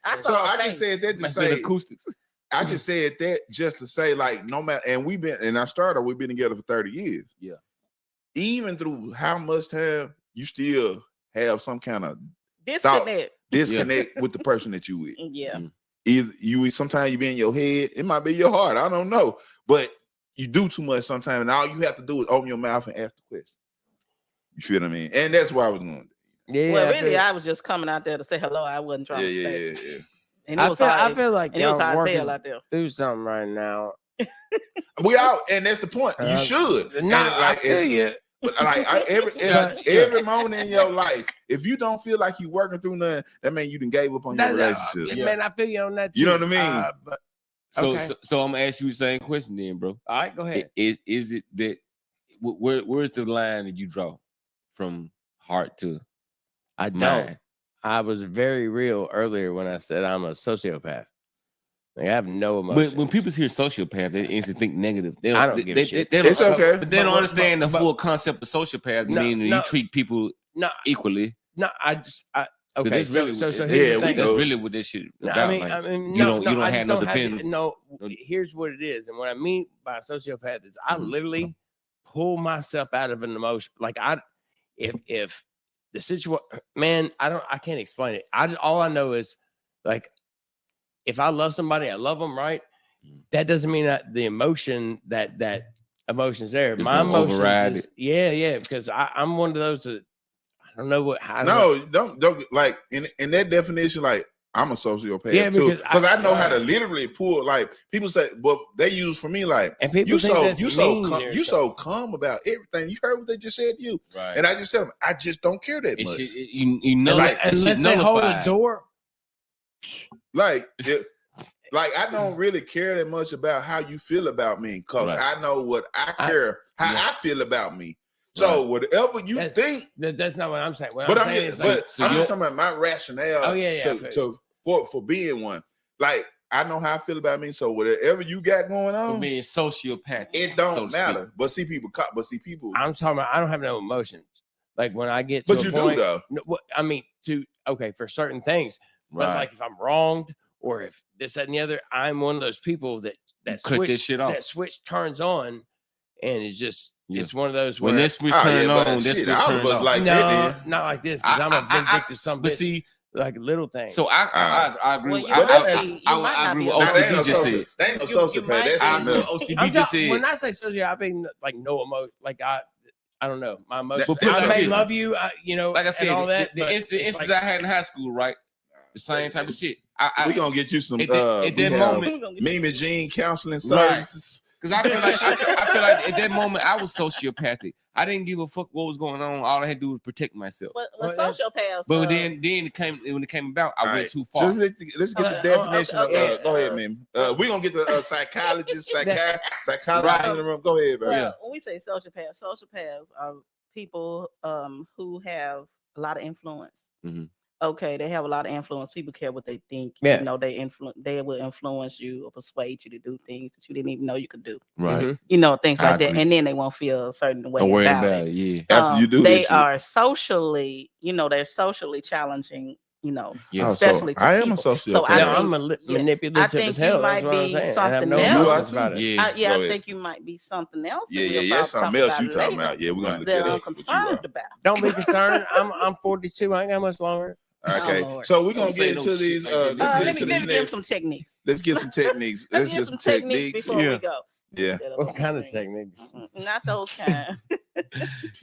I just said that to say acoustics. I just said that just to say, like, no matter, and we've been together for 30 years. Yeah. Even through how much time, you still have some kind of disconnect with the person that you with. Yeah. Either sometimes you be in your head, it might be your heart, I don't know. But you do too much sometimes, and all you have to do is open your mouth and ask the question. You feel what I mean? And that's why I was going. Yeah. Well, really, I was just coming out there to say hello. I wasn't trying to say. Yeah. And I feel like it was hot as hell out there. Do something right now. We out, and that's the point. You should. No, I feel you. But like every moment in your life, if you don't feel like you working through nothing, that means you done gave up on your relationship. Man, I feel you on that too. You know what I mean? So I'm gonna ask you the same question then, bro. All right, go ahead. Is it that where's the line that you draw from heart to I mind? Don't. I was very real earlier when I said I'm a sociopath. Like, I have no emotion. But when people hear sociopath, they instantly think negative. I don't give a shit. It's okay. But they don't understand the full concept of sociopath, meaning you treat people equally. No, okay. That's really, so here's the thing. That's really what this shit is about. I mean, you don't have no definitive. No, here's what it is. And what I mean by sociopath is I literally pull myself out of an emotion. Like if the situation, man, I can't explain it. All I know is like, if I love somebody, I love them, right? That doesn't mean that the emotion that emotion's there. It's my emotions override is, yeah, because I'm one of those that I don't know what. Don't like in that definition. Like, I'm a sociopath. Yeah, because I know how to literally pull. Like, people say, well, they use for me like, and people you so calm about everything. You heard what they just said to you, right? And I just said, I just don't care that much. You know, like, unless they hold a door. Like, I don't really care that much about how you feel about me, because I know what I care, how I feel about me. So whatever you think, that's not what I'm saying. I'm just talking about my rationale. For being one. Like, I know how I feel about me. So whatever you got going on, for being sociopath, it don't matter. But see people. I'm talking about. I don't have no emotions. Like when I get, but you do though. No, I mean, for certain things. But like if I'm wronged or if this, that, and the other, I'm one of those people that that cut switch, that shit off. That switch turns on, and it's just it's one of those where when that switch turn on, that switch all of turn us off. like no, that. not like this because I'm a vindictive son. But see, like little things. so I agree. Well, I agree with OCB just said. They ain't no sociopath. That's I agree with OCB just said. When I say sociopath, I mean like no emotion. Like I don't know. My emotions. But I may love you. Like I said, and all that. The instances I had in high school, right? The same type of shit. We gonna get you some at that moment, Mimi Jean counseling services. Because I feel like at that moment I was sociopathic. I didn't give a fuck what was going on. All I had to do was protect myself. But sociopaths. But then when it came about, I went too far. Let's get the definition. Okay. Go ahead, Mimi. We gonna get the psychologist, psychologist in the room. Go ahead, bro. Well, when we say sociopaths are people who have a lot of influence. Mm-hmm. Okay, they have a lot of influence. People care what they think. Yeah. You know, they will influence you or persuade you to do things that you didn't even know you could do. Right. Mm-hmm. You know, things like that. agree. And then they won't feel a certain way Don't worry about about it. Yeah. After you do They this are socially, they're socially challenging, Yeah. especially to I am people. a sociopath. So I I'm think, manipulative as hell. That's what I'm saying. I have no emotions about it. Yeah. I think you might be something else. Yeah. Something else you talking about. Yeah, we're gonna look that that I'm up. concerned about. Don't be concerned. I'm 42. I ain't got much longer. Okay, Lord. so we're gonna Don't get say into no these. shit like that. Let me give some techniques. Let's get some techniques. Let's get some techniques before we go. Yeah. What kind of techniques? Not those kind.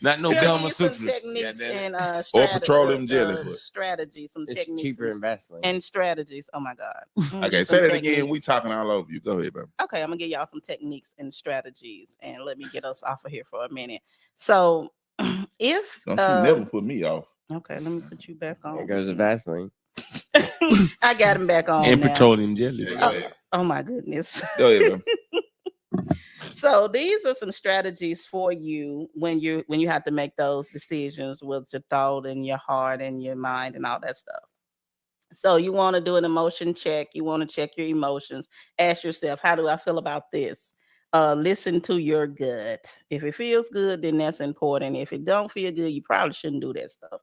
Not no We're gonna Belma get some Sutras. techniques and Or petroleum jelly. strategies, some It's techniques cheaper than Vaseline. and strategies. Oh my God. Okay, say that again. We talking all over you. Go ahead, bro. Okay, I'm gonna give y'all some techniques and strategies, and let me get us off of here for a minute. So, if Don't you never put me off. okay, let me put you back on. There goes the Vaseline. I got him back on And now. petroleum jelly. Yeah, go ahead. Oh my goodness. Go ahead, bro. So these are some strategies for you when you have to make those decisions with your thought and your heart and your mind and all that stuff. So you want to do an emotion check. You want to check your emotions. Ask yourself, how do I feel about this? Listen to your gut. If it feels good, then that's important. If it don't feel good, you probably shouldn't do that stuff.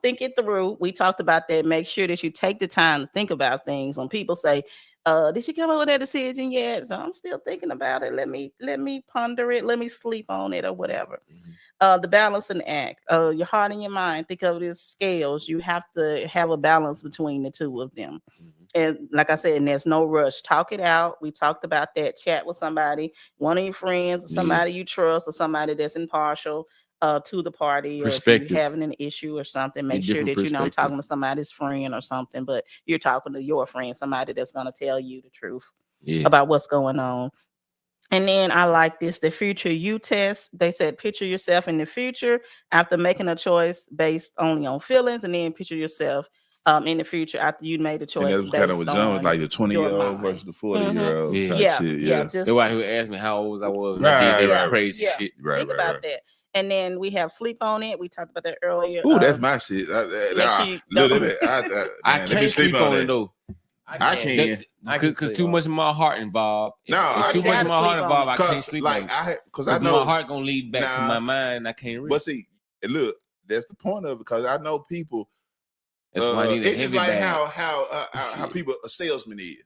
Think it through. We talked about that. Make sure that you take the time to think about things. When people say, did you come up with that decision yet? So I'm still thinking about it. Let me ponder it. Let me sleep on it or whatever. Mm-hmm. The balancing act, your heart and your mind. Think of it as scales. You have to have a balance between the two of them. Mm-hmm. And like I said, and there's no rush. Talk it out. We talked about that. Chat with somebody, one of your friends, or somebody you trust, or somebody that's impartial to the party, or if you're having an issue or something, make sure that I'm talking to somebody's friend or something, but you're talking to your friend, somebody that's going to tell you the truth about what's going on. And then I like this, the future you test. They said picture yourself in the future after making a choice based only on feelings, and then picture yourself in the future after you made a choice. And that's kind of what John was like, the 20-year-old versus the 40-year-old. Yeah. That's why he asked me how old I was. Right. Crazy shit. Think about that. And then we have sleep on it. We talked about that earlier. Ooh, that's my shit. I can't sleep on it though. I can. Because too much of my heart involved. No, too much of my heart involved. I can't sleep on it. Because I know my heart gonna lead back to my mind. I can't read. But see, look, that's the point of it. Because I know people. That's why I need a it's just heavy like bag. how people a salesman is.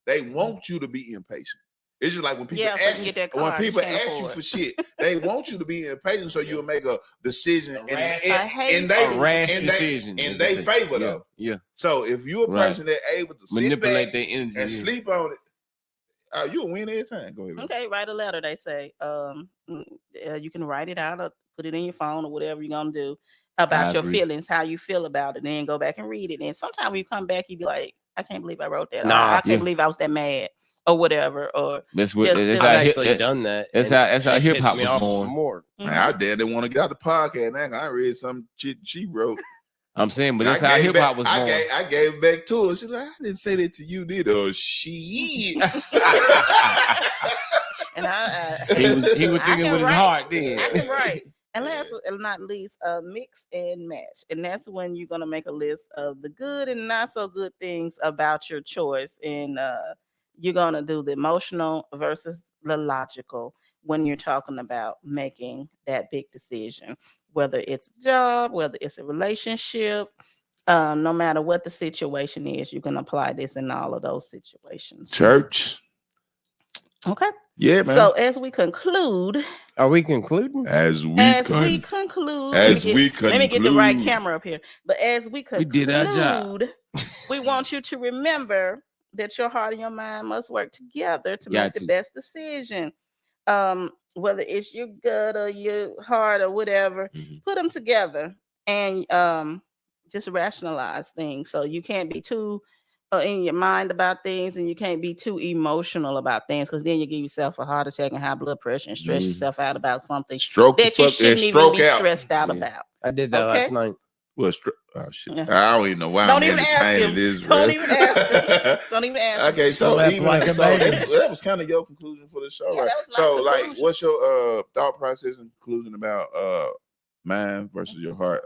They want you to be impatient. It's just like when people ask you for shit, they want you to be impatient so you'll make a decision rash decision in their favor though. Yeah. So if you're a person that's able to manipulate their energy and sleep on it, you'll win every time. Go ahead. Okay, write a letter. They say you can write it out or put it in your phone or whatever you're gonna do about your feelings, how you feel about it, and then go back and read it. And sometimes when you come back, you be like, I can't believe I wrote that. I can't believe I was that mad or whatever. Or that's what I've actually done that. That's how hip hop was born. More. Man, I didn't want to get out the podcast. Now I read some shit she wrote. I'm saying, but that's how hip hop was born. I gave it back to her. She's like, I didn't say that to you, did I? She. And he was thinking with his heart then. I can write. And last but not least, mix and match. And that's when you're going to make a list of the good and not so good things about your choice. And you're going to do the emotional versus the logical when you're talking about making that big decision, whether it's a job, whether it's a relationship, no matter what the situation is, you can apply this in all of those situations. Church. Okay. Yeah, man. So as we conclude, are we concluding? As we conclude, let me get the right camera up here. But as we We conclude, did our job. we want you to remember that your heart and your mind must work together to make the best decision. Whether it's your gut or your heart or whatever, put them together and just rationalize things. So you can't be too in your mind about things, and you can't be too emotional about things, because then you give yourself a heart attack and high blood pressure and stress yourself out about something that you shouldn't even be stressed out about. I did that last night. Well, oh shit! I don't even know why I'm entertaining this. Don't even ask him. Don't even ask him. Okay, so that was kind of your conclusion for the show, right? So, like, what's your thought process and conclusion about mind versus your heart?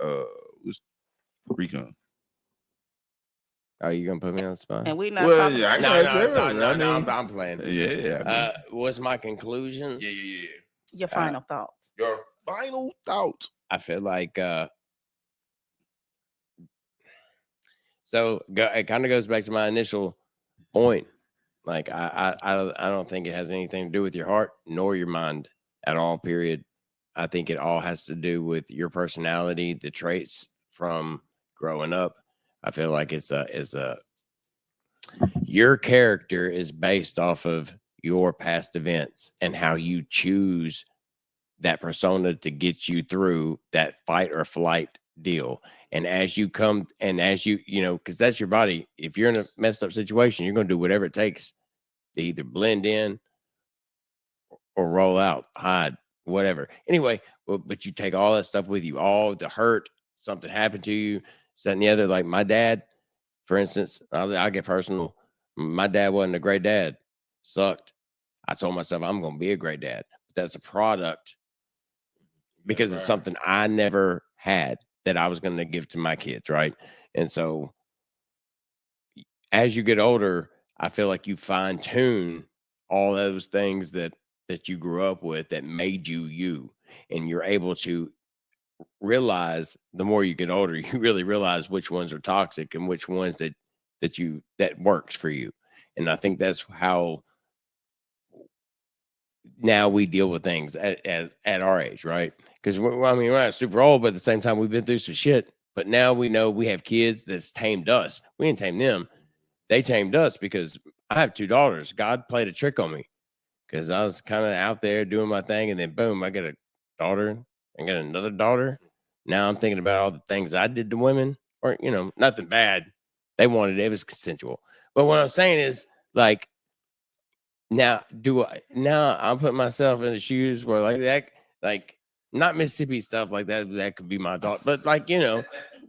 Recon. Are you gonna put me on the spot? And we not talking. Yeah, I'm playing. Yeah. What's my conclusion? Yeah. Your final thoughts. Your final thoughts. I feel like so it kind of goes back to my initial point. Like I don't think it has anything to do with your heart nor your mind at all. Period. I think it all has to do with your personality, the traits from growing up. I feel like it's a your character is based off of your past events and how you choose that persona to get you through that fight or flight deal. And as you come and as you know, because that's your body. If you're in a messed up situation, you're going to do whatever it takes to either blend in or roll out, hide, whatever. Anyway, but you take all that stuff with you, all the hurt, something happened to you, that and the other. Like my dad, for instance, I'll get personal. My dad wasn't a great dad. Sucked. I told myself I'm going to be a great dad. But that's a product because it's something I never had that I was going to give to my kids, right? And so as you get older, I feel like you fine tune all those things that you grew up with that made you, and you're able to realize the more you get older, you really realize which ones are toxic and which ones that works for you. And I think that's how now we deal with things at our age, right? Because we're not super old, but at the same time, we've been through some shit. But now we know we have kids that's tamed us. We didn't tame them. They tamed us because I have 2 daughters. God played a trick on me because I was kind of out there doing my thing. And then boom, I get a daughter and get another daughter. Now I'm thinking about all the things I did to women, or, nothing bad. They wanted it. It was consensual. But what I'm saying is, like, now I'm putting myself in the shoes where like that, like not Mississippi stuff like that could be my daughter, but like,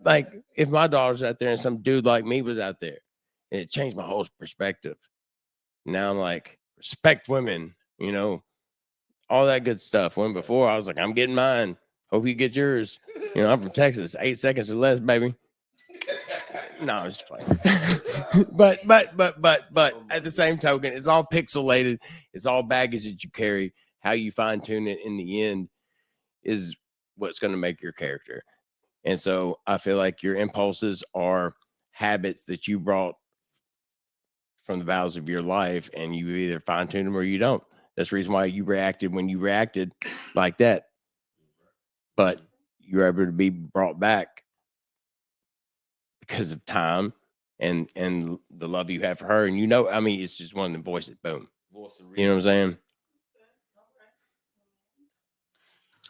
like if my daughter's out there and some dude like me was out there, and it changed my whole perspective. Now I'm like, respect women, all that good stuff. When before I was like, I'm getting mine. Hope you get yours. I'm from Texas. 8 seconds or less, baby. No, I'm just playing. but at the same token, it's all pixelated. It's all baggage that you carry. How you fine tune it in the end is what's going to make your character. And so I feel like your impulses are habits that you brought from the bowels of your life, and you either fine tune them or you don't. That's the reason why you reacted when you reacted like that. But you're able to be brought back because of time and the love you have for her. And it's just one of the voices, boom. You know what I'm saying?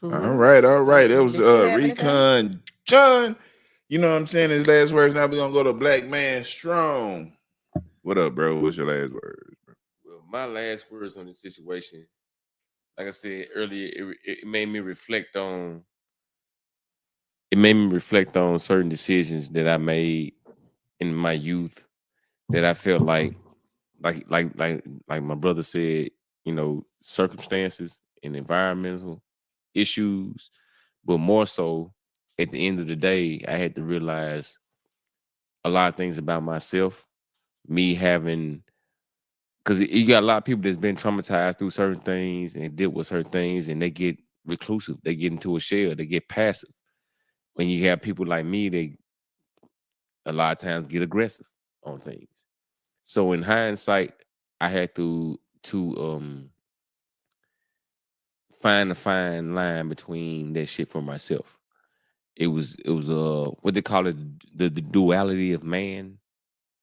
All right. It was Recon John. You know what I'm saying? His last words. Now we're gonna go to Black Man Strong. What up, bro? What's your last words, bro? Well, my last words on this situation, like I said earlier, it made me reflect on. It made me reflect on certain decisions that I made in my youth that I felt like my brother said, circumstances and environmental issues, but more so at the end of the day, I had to realize a lot of things about myself, me having, because you got a lot of people that's been traumatized through certain things and deal with certain things, and they get reclusive, they get into a shell, they get passive. When you have people like me, they a lot of times get aggressive on things. So in hindsight, I had to to find a fine line between that shit for myself. It was what they call it, the duality of man.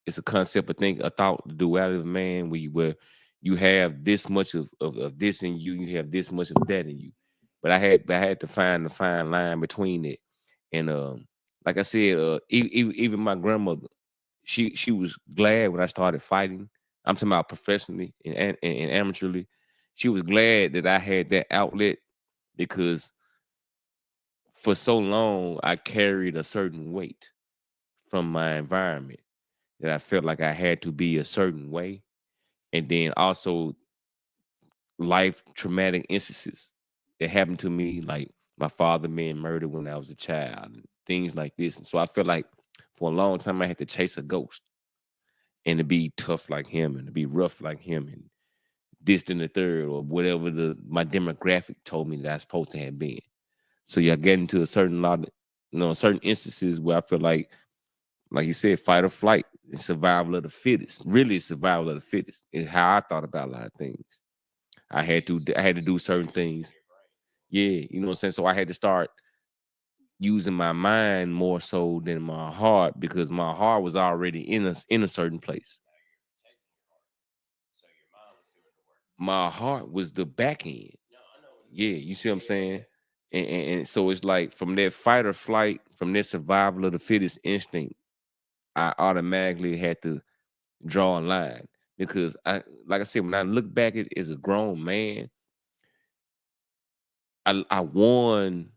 It's a concept, a thought, the duality of man, where you have this much of this in you, you have this much of that in you. But I had to find the fine line between it. And like I said, even my grandmother, she was glad when I started fighting. I'm talking about professionally and amateurly. She was glad that I had that outlet because for so long I carried a certain weight from my environment that I felt like I had to be a certain way. And then also life traumatic instances that happened to me, like my father being murdered when I was a child, and things like this. And so I felt like for a long time I had to chase a ghost and to be tough like him and to be rough like him and this and the third or whatever my demographic told me that I was supposed to have been. So you get into a certain certain instances where I feel like you said, fight or flight and survival of the fittest. Really, survival of the fittest is how I thought about a lot of things. I had to do certain things. Yeah, you know what I'm saying? So I had to start using my mind more so than my heart because my heart was already in a certain place. My heart was the back end. Yeah, you see what I'm saying? And so it's like from that fight or flight, from that survival of the fittest instinct, I automatically had to draw a line because like I said, when I look back at it as a grown man, I won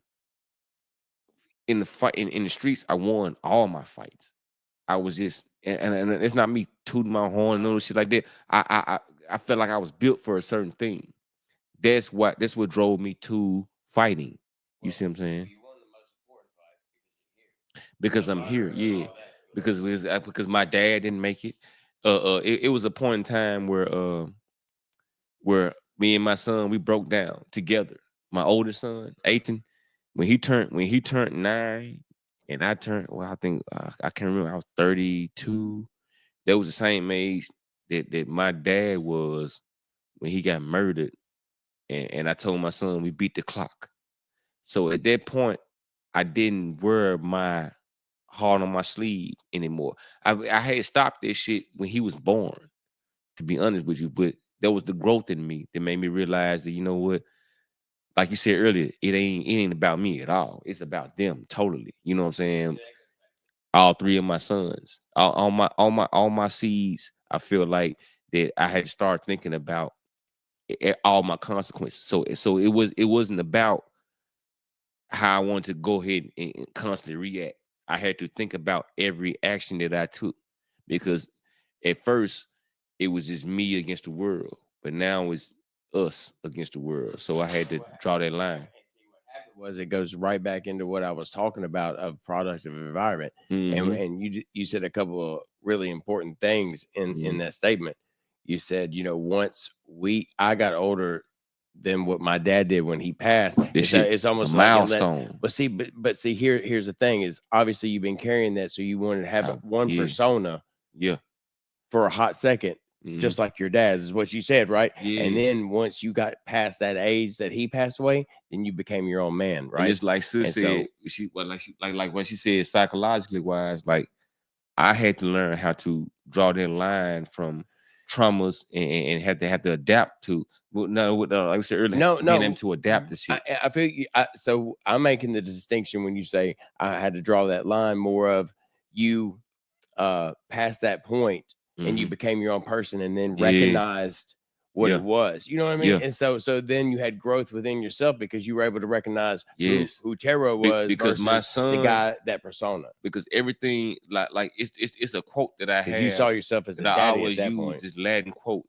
in the fight in the streets. I won all my fights. I was just and it's not me tooting my horn and all shit like that. I felt like I was built for a certain thing. That's what drove me to fighting. You see what I'm saying? Because I'm here, yeah. Because my dad didn't make it. It was a point in time where me and my son, we broke down together. My oldest son, Aiton, when he turned 9, and I turned, well, I think I can't remember. I was 32. That was the same age that my dad was when he got murdered. And I told my son we beat the clock. So at that point, I didn't wear my heart on my sleeve anymore. I had stopped this shit when he was born, to be honest with you. But there was the growth in me that made me realize that, you know what, like you said earlier, it ain't about me at all. It's about them totally. You know what I'm saying? All three of my sons, all my seeds. I feel like that I had to start thinking about all my consequences. So it wasn't about how I wanted to go ahead and constantly react. I had to think about every action that I took because at first it was just me against the world, but now it's us against the world. So I had to draw that line. Was it goes right back into what I was talking about of productive environment, and you said a couple of really important things in that statement. You said, once I got older than what my dad did when he passed, it's almost a like milestone. But see, here's the thing: is obviously you've been carrying that, so you wanted to have one persona, for a hot second. Just like your dad's is what you said, right? Yeah. And then once you got past that age that he passed away, then you became your own man, right? And it's like Sis said, like what she said, psychologically wise, like I had to learn how to draw that line from traumas and have to adapt to. Like I said earlier, being able to adapt to shit. I feel you. So I'm making the distinction when you say I had to draw that line more of you past that point and you became your own person and then recognized what it was. You know what I mean? And so then you had growth within yourself because you were able to recognize who Tero was because my son, the guy, that persona. Because everything like it's a quote that I have. You saw yourself as a daddy I always at that use point. this Latin quote.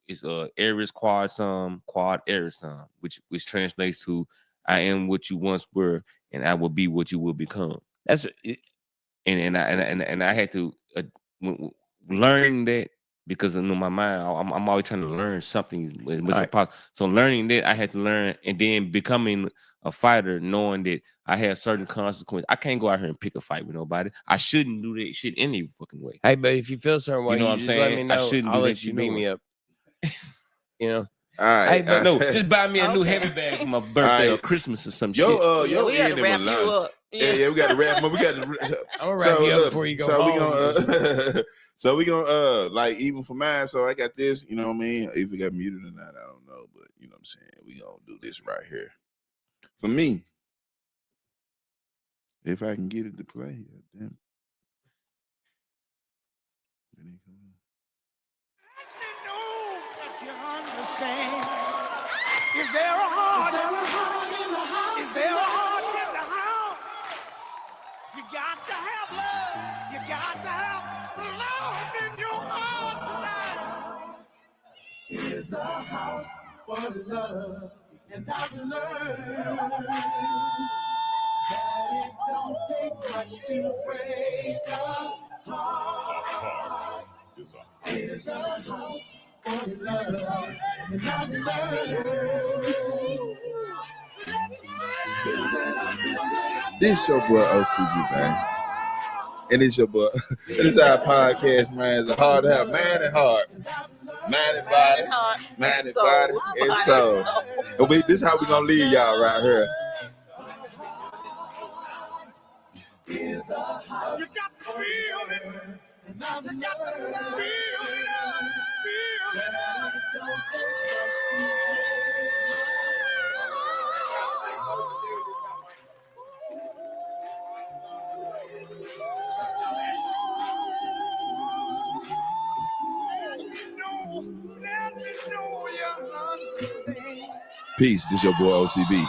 It's aris quad sum quad aris sum, which translates to I am what you once were and I will be what you will become. That's and I had to learning that because in my mind I'm always trying to learn something. So learning that I had to learn, and then becoming a fighter, knowing that I had certain consequences. I can't go out here and pick a fight with nobody. I shouldn't do that shit any fucking way. Hey, but if you feel certain way, you know what I'm saying? Let me know. I shouldn't I'll do let that. you beat me up. you know. All right, Hey, but no, just buy me a new Okay. heavy bag for my birthday or right. Christmas or some Yeah, shit. we got to wrap you up. Yeah, we got to wrap. We got to. I'm gonna wrap you up before you go home. We gonna, so we gonna like even for mine. So I got this. You know what I mean? If we got muted or not, I don't know. But you know what I'm saying. We gonna do this right here. For me, if I can get it to play, damn. You understand? Is there a heart? In the house? Is there a heart in the house? You got to have love. You got to have love in your heart tonight. It's a house for love, and I've learned that it don't take much to break a heart. It's a house. This your boy O.C.B, man. And it's your boy. This is our podcast, man. It's a hard to have man and heart. Mind and body. Mind and body. And soul. And this is how we gonna leave y'all right here. You got to feel it. You got to feel it. Peace. This your boy O.C.B.